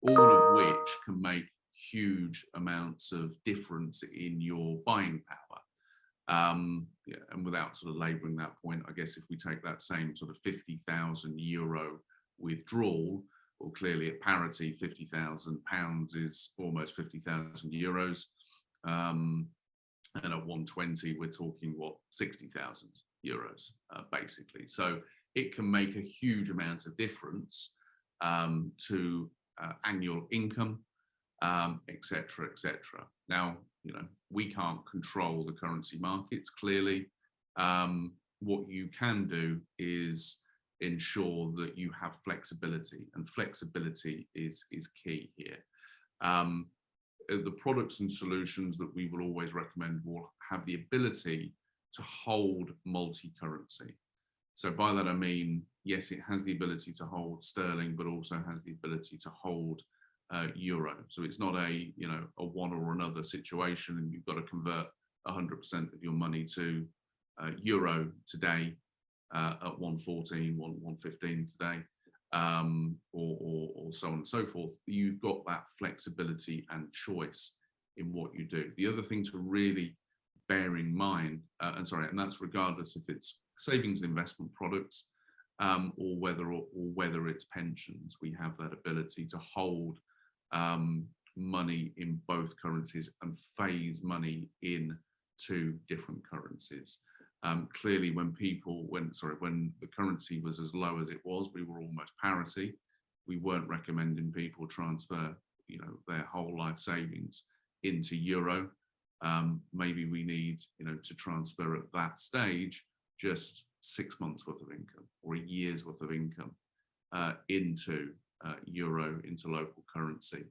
all of which can make huge amounts of difference in your buying power. Yeah, and without sort of labouring that point, I guess if we take that same sort of 50,000 euro withdrawal, well, clearly at parity, 50,000 pounds is almost 50,000 euros. And at 120, we're talking, what, 60,000 euros, basically. So it can make a huge amount of difference to annual income, etc., etc. Now, you know, we can't control the currency markets, clearly. What you can do is ensure that you have flexibility, and flexibility is key here. The products and solutions that we will always recommend will have the ability to hold multi-currency. So by that I mean, yes, it has the ability to hold sterling, but also has the ability to hold euro. So it's not a one or another situation, and you've got to convert 100% of your money to euro today at 114, 115 today, or so on and so forth. You've got that flexibility and choice in what you do. The other thing to really bear in mind, and that's regardless if it's savings and investment products, or whether it's pensions, we have that ability to hold money in both currencies and phase money in two different currencies. Clearly, when the currency was as low as it was, we were almost parity. We weren't recommending people transfer, their whole life savings into euro. Maybe we need, to transfer at that stage just 6 months worth of income or a year's worth of income into euro, into local currency,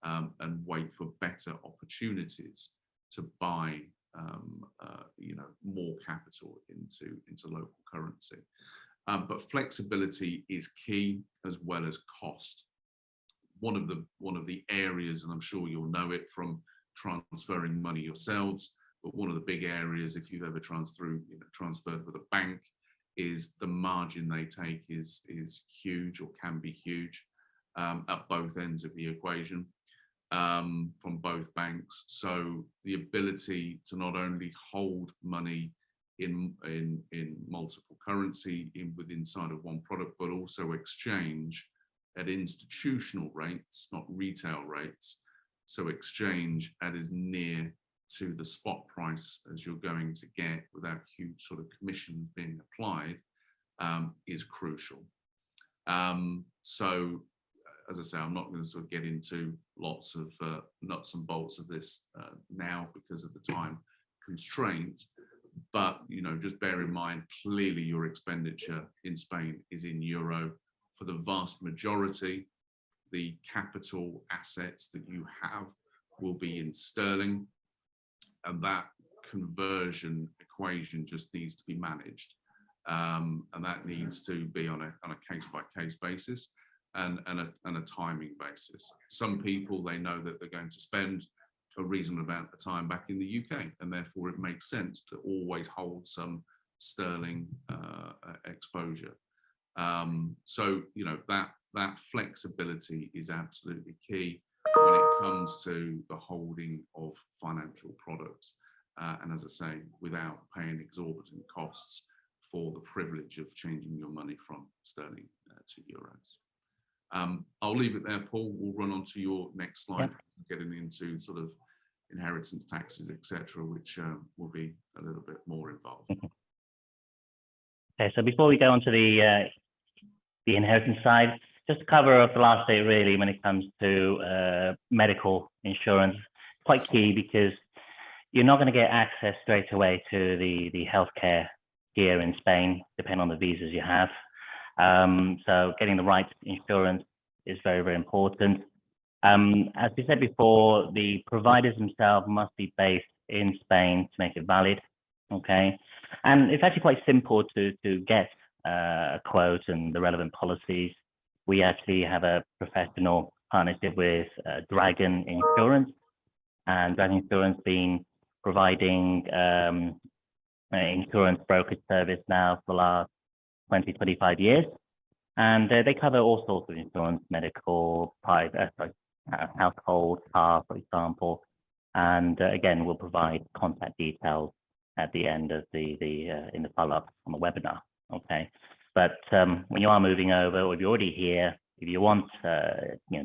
and wait for better opportunities to buy more capital into local currency. But flexibility is key, as well as cost. One of the areas, and I'm sure you'll know it from transferring money yourselves, but one of the big areas, if you've ever transferred with a bank, is the margin they take is huge, or can be huge, at both ends of the equation, from both banks. So the ability to not only hold money in multiple currency inside of one product, but also exchange at institutional rates, not retail rates. So exchange at as near to the spot price as you're going to get without huge sort of commissions being applied, is crucial. So as I say, I'm not going to sort of get into lots of nuts and bolts of this now because of the time constraints, but just bear in mind, clearly your expenditure in Spain is in euro. For the vast majority, the capital assets that you have will be in sterling, and that conversion equation just needs to be managed, and that needs to be on a case-by-case basis and a timing basis. Some people, they know that they're going to spend a reasonable amount of time back in the UK, and therefore it makes sense to always hold some sterling exposure. So that flexibility is absolutely key when it comes to the holding of financial products, and as I say, without paying exorbitant costs for the privilege of changing your money from sterling to euros. I'll leave it there, Paul. We'll run on to your next slide, getting into sort of inheritance taxes, etc., which will be a little bit more involved. Okay, so before we go on to the inheritance side, just to cover off the last bit really when it comes to medical insurance, quite key, because you're not going to get access straight away to the healthcare here in Spain, depending on the visas you have. So getting the right insurance is very, very important. As we said before, the providers themselves must be based in Spain to make it valid. Okay, and it's actually quite simple to get a quote and the relevant policies. We actually have a professional partnership with Dragon Insurance, and Dragon Insurance been providing insurance brokerage service now for the last 20-25 years, and they cover all sorts of insurance, medical, private, household, car, for example, and again, we'll provide contact details at the end of in the follow-up on the webinar. Okay, but when you are moving over, or if you're already here, if you want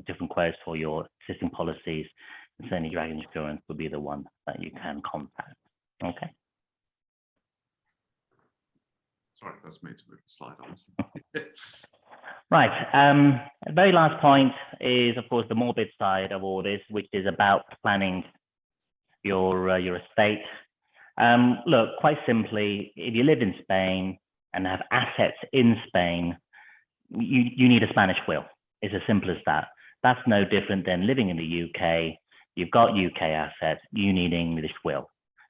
different quotes for your existing policies, certainly Dragon Insurance will be the one that you can contact. Okay. Sorry, that's me to move the slide on. Right. The very last point is, of course, the morbid side of all this, which is about planning your estate. Look, quite simply, if you live in Spain and have assets in Spain, you need a Spanish will. It's as simple as that. That's no different than living in the UK. You've got UK assets, you need an English will.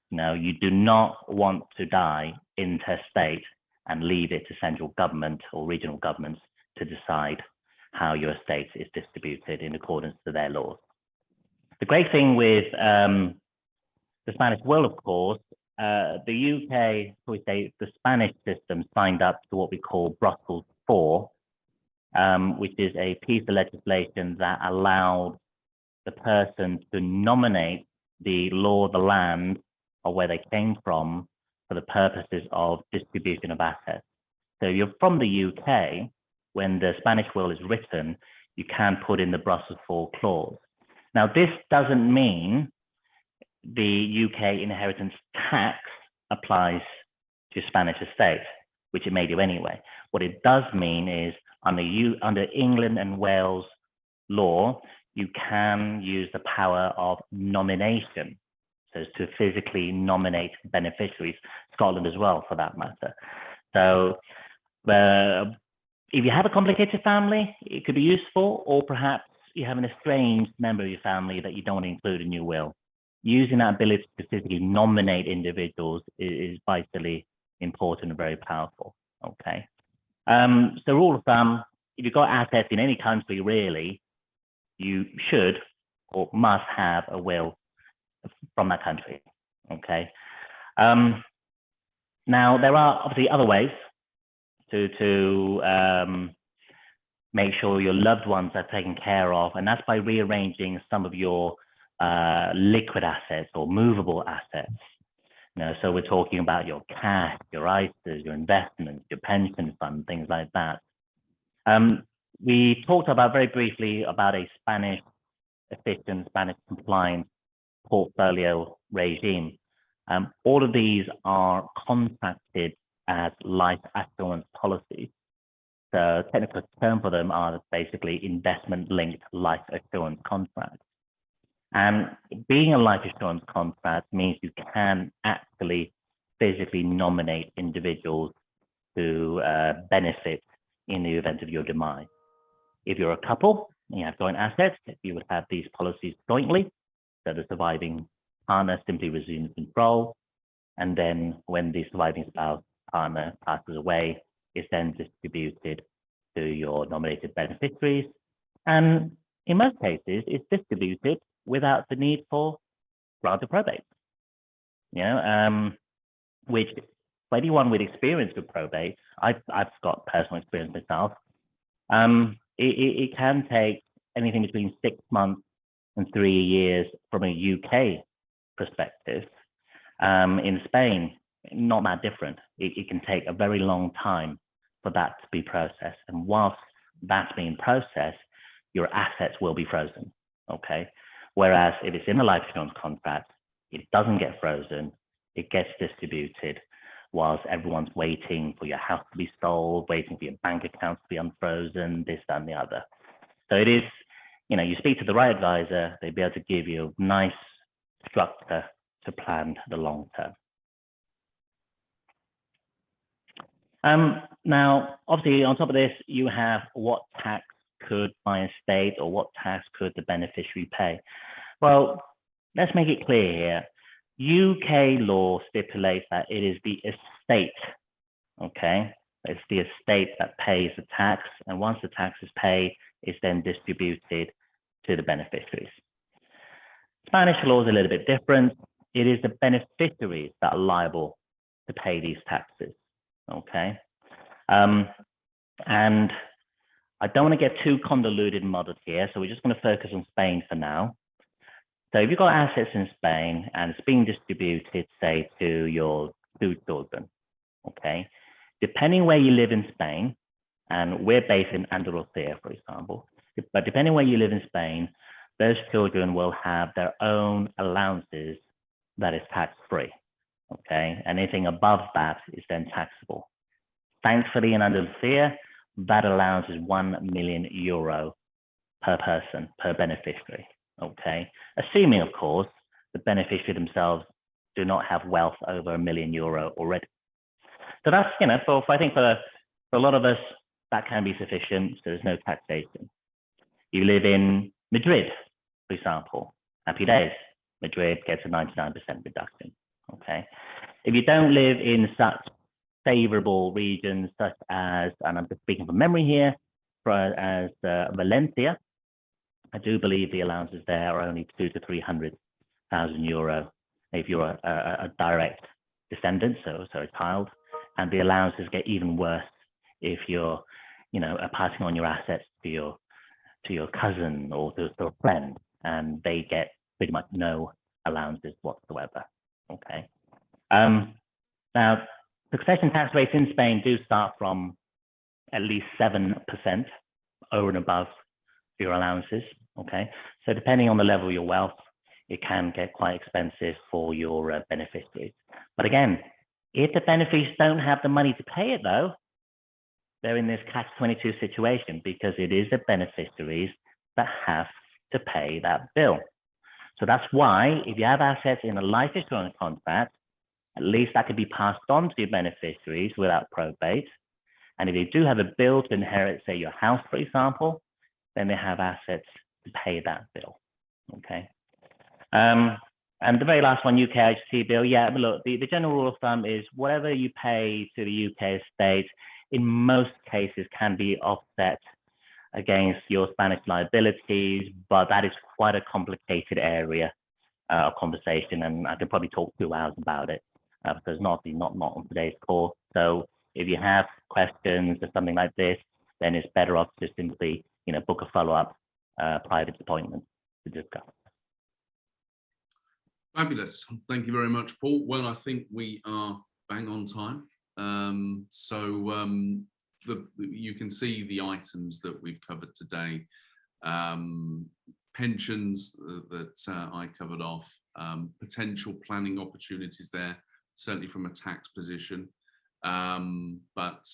You do not want to die intestate and leave it to central government or regional governments to decide how your estate is distributed in accordance to their laws. The great thing with the Spanish will, of course, the UK, we say the Spanish system signed up to what we call Brussels IV, which is a piece of legislation that allowed the person to nominate the law of the land or where they came from for the purposes of distribution of assets. So you're from the UK, when the Spanish will is written, you can put in the Brussels IV clause. Now, this doesn't mean the UK inheritance tax applies to Spanish estate, which it may do anyway. What it does mean is under England and Wales law, you can use the power of nomination, so as to physically nominate beneficiaries, Scotland as well for that matter. So if you have a complicated family, it could be useful, or perhaps you have an estranged member of your family that you don't want to include in your will. Using that ability to physically nominate individuals is vitally important and very powerful. Okay. So rule of thumb, if you've got assets in any country, really, you should or must have a will from that country. Okay. Now, there are obviously other ways to make sure your loved ones are taken care of, and that's by rearranging some of your liquid assets or movable assets. So we're talking about your cash, your ISAs, your investments, your pension fund, things like that. We talked about very briefly about a Spanish efficient, Spanish compliant portfolio regime. All of these are contracted as life assurance policies. The technical term for them are basically investment-linked life assurance contracts. And being a life assurance contract means you can actually physically nominate individuals to benefit in the event of your demise. If you're a couple and you have joint assets, you would have these policies jointly. So the surviving partner simply resumes control. And then when the surviving spouse partner passes away, it's then distributed to your nominated beneficiaries. And in most cases, it's distributed without the need for grant of probate. Which for anyone with experience with probate, I've got personal experience myself. It can take anything between 6 months and 3 years from a UK perspective. In Spain, not that different. It can take a very long time for that to be processed. And whilst that's being processed, your assets will be frozen, okay? Whereas if it's in a life insurance contract, it doesn't get frozen, it gets distributed whilst everyone's waiting for your house to be sold, waiting for your bank accounts to be unfrozen, this, that, and the other. So it is, you speak to the right advisor, they'll be able to give you a nice structure to plan the long term. Now, obviously, on top of this, you have what tax could my estate or what tax could the beneficiary pay? Well, let's make it clear here. UK law stipulates that it is the estate, okay? It's the estate that pays the tax, and once the tax is paid, it's then distributed to the beneficiaries. Spanish law is a little bit different. It is the beneficiaries that are liable to pay these taxes, okay? And I don't want to get too convoluted and muddled here, so we're just going to focus on Spain for now. So if you've got assets in Spain and it's being distributed, say, to your 2 children, okay? Depending where you live in Spain, and we're based in Andalusia, for example, but depending where you live in Spain, those children will have their own allowances that is tax-free, okay? Anything above that is then taxable. Thankfully, in Andalusia, that allowance is €1 million per person, per beneficiary, okay? Assuming, of course, the beneficiary themselves do not have wealth over €1 million already. So that's, I think for a lot of us, that can be sufficient, so there's no taxation. You live in Madrid, for example, happy days. Madrid gets a 99% reduction, okay? If you don't live in such favorable regions such as, and I'm just speaking from memory here, as Valencia, I do believe the allowances there are only 200,000 to 300,000 euro if you're a direct descendant, so a child, and the allowances get even worse if you're, passing on your assets to your cousin or to a friend, and they get pretty much no allowances whatsoever. Okay. Now, succession tax rates in Spain do start from at least 7% over and above your allowances. Okay. So depending on the level of your wealth, it can get quite expensive for your beneficiaries. But again, if the beneficiaries don't have the money to pay it, though, they're in this catch-22 situation because it is the beneficiaries that have to pay that bill. So that's why if you have assets in a life insurance contract, at least that could be passed on to your beneficiaries without probate. And if you do have a bill to inherit, say, your house, for example, then they have assets to pay that bill. Okay. And the very last one, UK HT bill, yeah, but look, the general rule of thumb is whatever you pay to the UK estate, in most cases can be offset against your Spanish liabilities, but that is quite a complicated area conversation, and I could probably talk 2 hours about it because not on today's call. So if you have questions or something like this, then it's better off to simply, book a follow-up private appointment to discuss. Fabulous. Thank you very much, Paul. Well, I think we are bang on time. You can see the items that we've covered today. Pensions that I covered off, potential planning opportunities there, certainly from a tax position. But,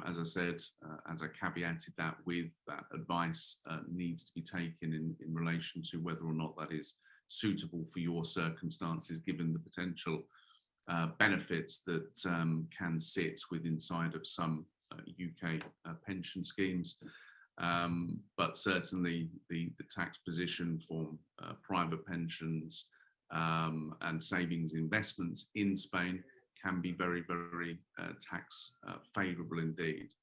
as I said, as I caveated that with that advice needs to be taken in relation to whether or not that is suitable for your circumstances, given the potential benefits that can sit inside of some UK pension schemes. But certainly the tax position for private pensions and savings investments in Spain can be very, very tax favourable indeed.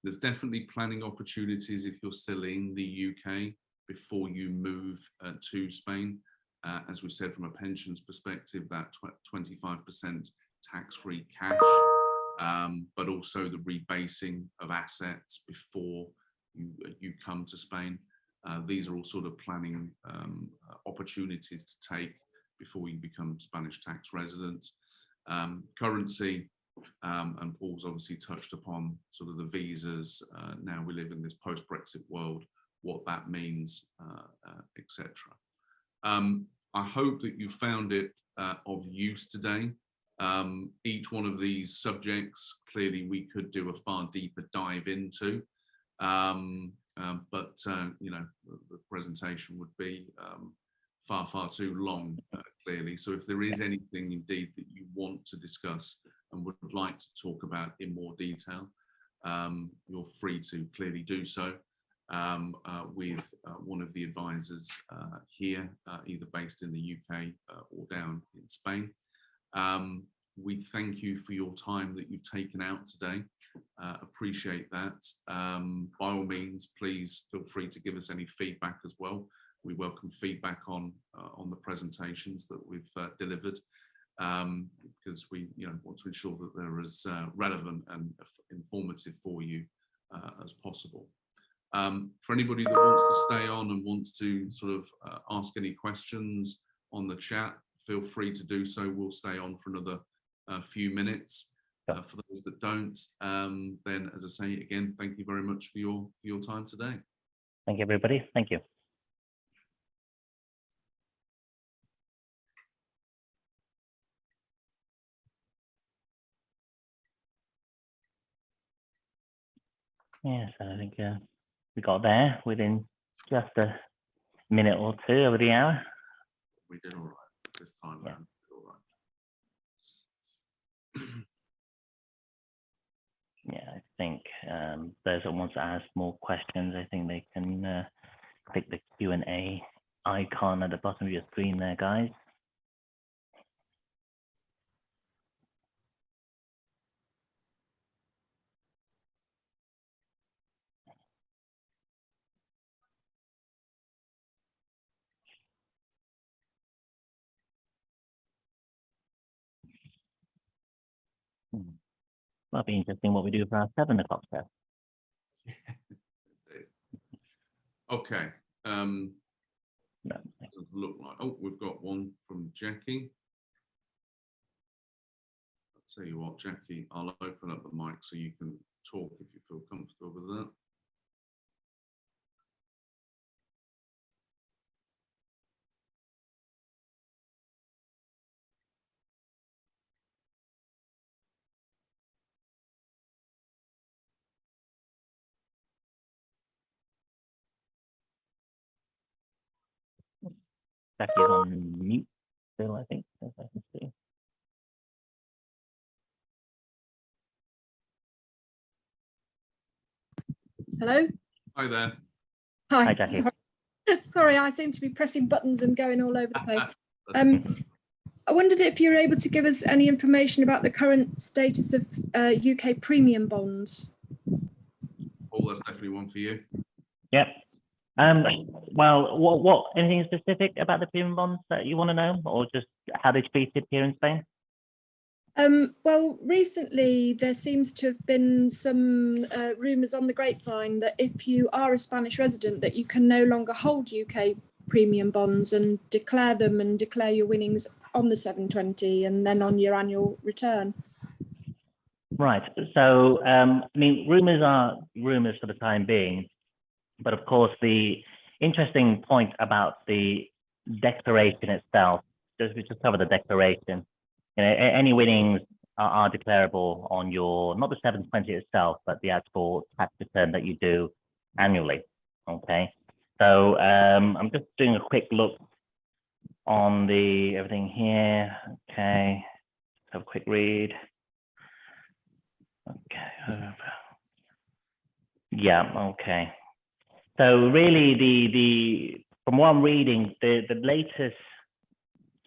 There's definitely planning opportunities if you're still in the UK before you move to Spain. As we said, from a pensions perspective, that 25% tax-free cash, but also the rebasing of assets before you come to Spain. These are all sort of planning opportunities to take before you become Spanish tax residents. Currency, and Paul's obviously touched upon sort of the visas. Now we live in this post-Brexit world, what that means, etc. I hope that you found it of use today. Each one of these subjects, clearly we could do a far deeper dive into, but the presentation would be far too long, clearly. So if there is anything indeed that you want to discuss and would like to talk about in more detail, you're free to clearly do so with one of the advisors here, either based in the UK or down in Spain. We thank you for your time that you've taken out today. Appreciate that. By all means, please feel free to give us any feedback as well. We welcome feedback on the presentations that we've delivered, because we want to ensure that they're as relevant and informative for you as possible. For anybody that wants to stay on and wants to sort of ask any questions on the chat, feel free to do so. We'll stay on for another few minutes. For those that don't, then as I say again, thank you very much for your time today. Thank you, everybody. Thank you. Yes, I think we got there within just a minute or two over the hour. We did all right this time around. All right. Yeah, I think those that want to ask more questions, I think they can click the Q&A icon at the bottom of your screen there, guys. That'll be interesting what we do for our 7 o'clock set. Okay. No. Doesn't look like. Oh, we've got one from Jackie. I'll tell you what, Jackie, I'll open up the mic so you can talk if you feel comfortable with that. Jackie's on mute still, I think, as I can see. Hello. Hi there. Hi, Jackie. Sorry, I seem to be pressing buttons and going all over the place. I wondered if you're able to give us any information about the current status of UK premium bonds. Paul, that's definitely one for you. Yep. Well, anything specific about the premium bonds that you want to know, or just how they're treated here in Spain? Well, recently there seems to have been some rumours on the grapevine that if you are a Spanish resident, that you can no longer hold UK premium bonds and declare them and declare your winnings on the 720 and then on your annual return. Right. So, I mean, rumours are rumours for the time being, but of course, the interesting point about the declaration itself, just cover the declaration. You know, any winnings are declarable on your, not the 720 itself, but the actual tax return that you do annually. Okay. So I'm just doing a quick look on everything here. Okay. Have a quick read. Okay. Yeah. Okay. So really, from what I'm reading, the latest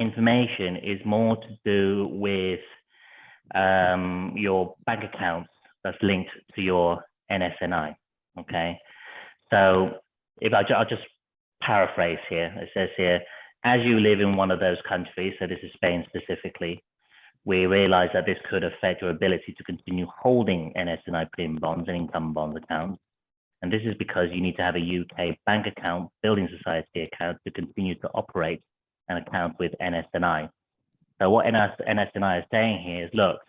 information is more to do with your bank accounts that's linked to your NSNI. Okay, so if I'll just paraphrase here, it says here, as you live in one of those countries, so this is Spain specifically, we realize that this could affect your ability to continue holding NSNI premium bonds and income bonds accounts. And this is because you need to have a UK bank account, building society account, to continue to operate an account with NSNI. So what NSNI is saying here is, look,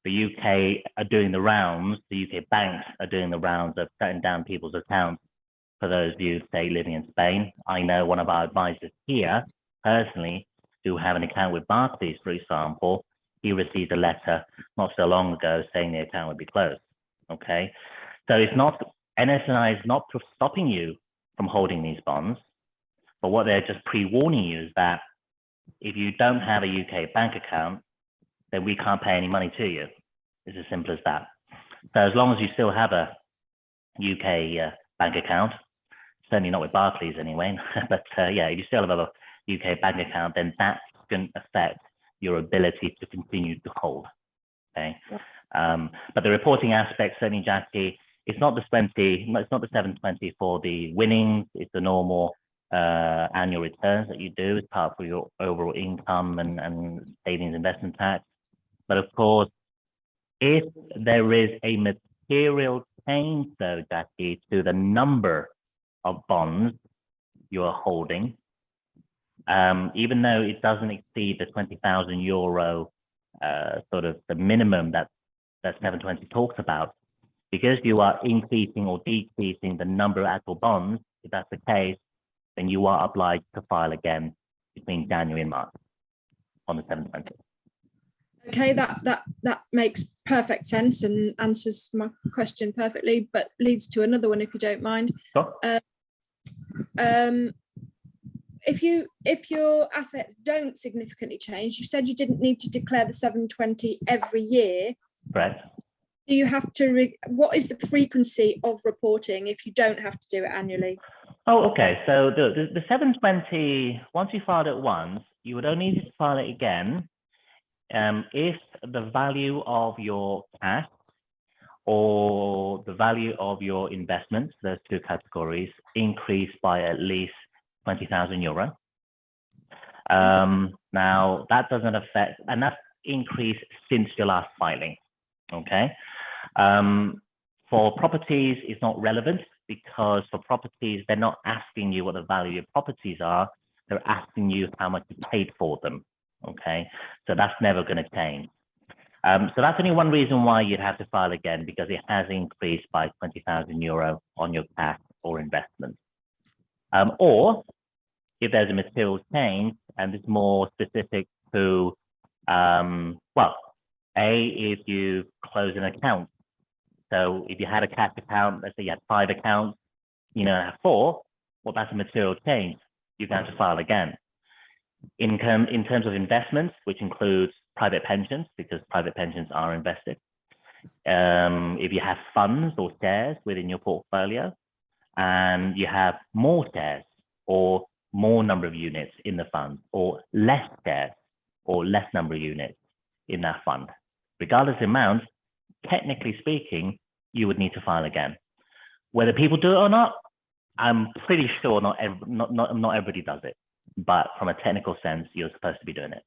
the UK are doing the rounds, the UK banks are doing the rounds of shutting down people's accounts. For those of you, say, living in Spain, I know one of our advisors here, personally, who have an account with Barclays, for example, he received a letter not so long ago saying the account would be closed, okay? So it's not, NSNI is not stopping you from holding these bonds, but what they're just pre-warning you is that if you don't have a UK bank account, then we can't pay any money to you. It's as simple as that. So as long as you still have a UK bank account, certainly not with Barclays anyway, but yeah, if you still have a UK bank account, then that's going to affect your ability to continue to hold, okay? But the reporting aspect, certainly, Jackie, it's not the 720 for the winnings, it's the normal annual returns that you do as part of your overall income and savings investment tax. But of course, if there is a material change, though, Jackie, to the number of bonds you are holding, even though it doesn't exceed the 20,000 euro sort of the minimum that 720 talks about, because you are increasing or decreasing the number of actual bonds, if that's the case, then you are obliged to file again between January and March on the 720. Okay, that makes perfect sense and answers my question perfectly, but leads to another one, if you don't mind. Sure. If your assets don't significantly change, you said you didn't need to declare the 720 every year. Correct. Do you have to, what is the frequency of reporting if you don't have to do it annually? Oh, okay. So the 720, once you filed it once, you would only need to file it again if the value of your cash or the value of your investments, those two categories, increase by at least 20,000 euro. Now that doesn't affect, and that's increased since your last filing, okay? For properties, it's not relevant because for properties, they're not asking you what the value of your properties are, they're asking you how much you paid for them, okay? So that's never gonna change. So that's only one reason why you'd have to file again, because it has increased by 20,000 euro on your cash or investment. Or if there's a material change and it's more specific to, well, if you close an account. So if you had a cash account, let's say you had 5 accounts, you now have 4, well, that's a material change. You're going to file again. In terms of investments, which includes private pensions, because private pensions are invested. If you have funds or shares within your portfolio, and you have more shares or more number of units in the fund, or less shares or less number of units in that fund, regardless of amount, technically speaking, you would need to file again. Whether people do it or not, I'm pretty sure not everybody does it, but from a technical sense, you're supposed to be doing it.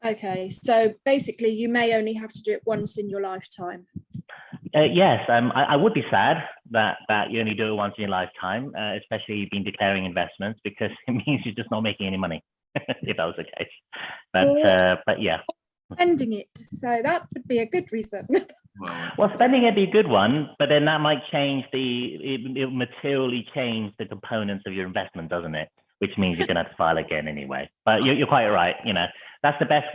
Okay, so basically you may only have to do it once in your lifetime. Yes, I would be sad that you only do it once in your lifetime, especially been declaring investments, because it means you're just not making any money if that was the case. But yeah. Spending it, so that would be a good reason. Well, spending it'd be a good one, but then that might change it materially change the components of your investment, doesn't it? Which means you're gonna have to file again anyway. But you're quite right. You know, that's the best.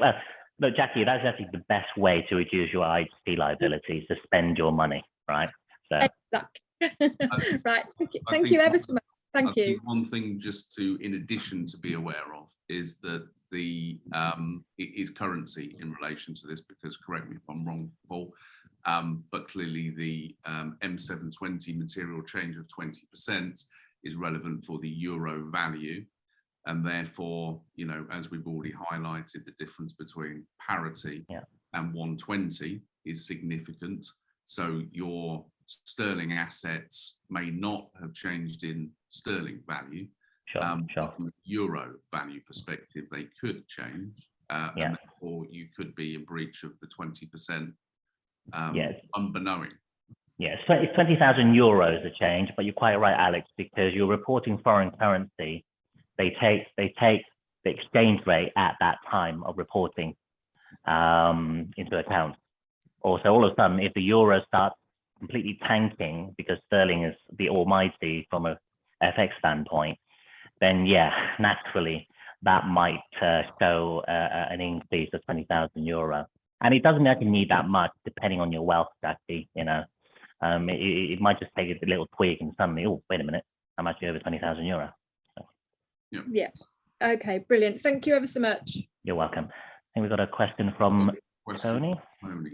Look, Jackie, that's actually the best way to reduce your IHT liabilities, to spend your money, right? So. Exactly. Right. Thank you ever so much. Thank you. One thing just to, in addition to be aware of, is that it is currency in relation to this, because correct me if I'm wrong, Paul, but clearly the M720 material change of 20% is relevant for the euro value. And therefore, you know, as we've already highlighted, the difference between parity and 120 is significant. So your sterling assets may not have changed in sterling value. But from a euro value perspective, they could change. And therefore you could be in breach of the 20% unbeknowing. Yes, it's 20,000 euros a change, but you're quite right, Alex, because you're reporting foreign currency. They take the exchange rate at that time of reporting into account. Also, all of a sudden, if the euro starts completely tanking because sterling is the almighty from a FX standpoint, then naturally that might show an increase of 20,000 euro. And it doesn't actually need that much, depending on your wealth, Jackie. You know, it might just take a little tweak and suddenly, oh, wait a minute, I'm actually over 20,000 euro. Yeah. Okay, brilliant. Thank you ever so much. You're welcome. I think we've got a question from Tony.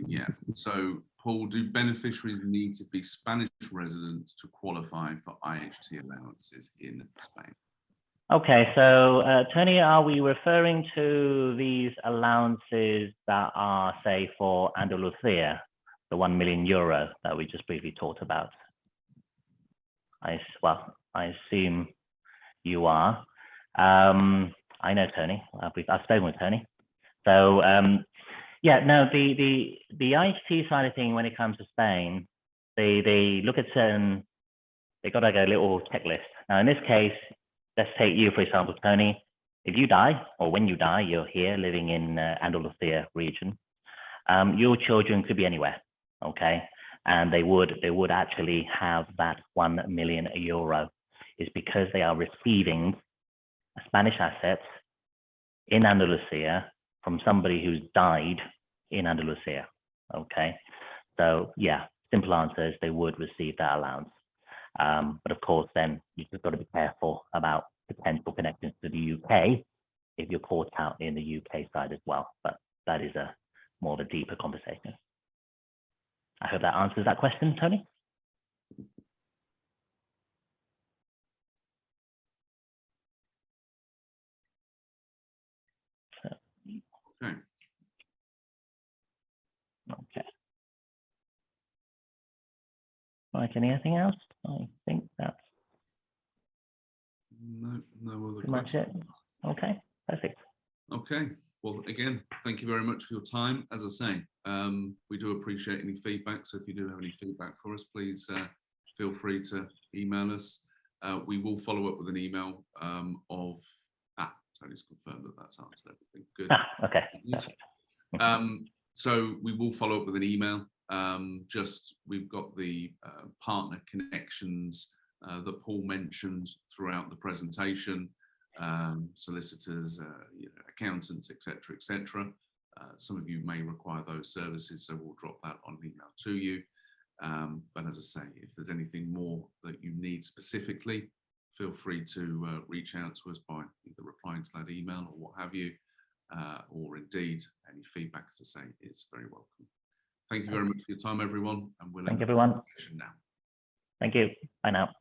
Yeah. So, Paul, do beneficiaries need to be Spanish residents to qualify for IHT allowances in Spain? Okay, so Tony, are we referring to these allowances that are, say, for Andalusia, the 1 million euro that we just briefly talked about? I assume you are. I know Tony. I've spoken with Tony. So no, the IHT side of thing, when it comes to Spain, they look at certain. They got like a little checklist. Now, in this case, let's take you for example, Tony. If you die, or when you die, you're here living in Andalusia region. Your children could be anywhere, okay? And they would actually have that 1 million euro. Is because they are receiving Spanish assets in Andalusia from somebody who's died in Andalusia. Okay, so simple answer is they would receive that allowance. But of course, then you've just got to be careful about potential connections to the UK if you're caught out in the UK side as well. But that is a more of a deeper conversation. I hope that answers that question, Tony. Okay. Like anything else? I think that's no other pretty much it. Okay, perfect. Okay. Well, again, thank you very much for your time. As I say, we do appreciate any feedback. So if you do have any feedback for us, please feel free to email us. We will follow up with an email of Tony's confirmed that that's answered everything. Good. Okay. So we will follow up with an email. We've got the partner connections that Paul mentioned throughout the presentation, solicitors, accountants, etc., etc. Some of you may require those services, so we'll drop that on an email to you. But as I say, if there's anything more that you need specifically, feel free to reach out to us by either replying to that email or what have you, or indeed any feedback, as I say, is very welcome. Thank you very much for your time, everyone, and we'll end the presentation now. Thank you. Bye now.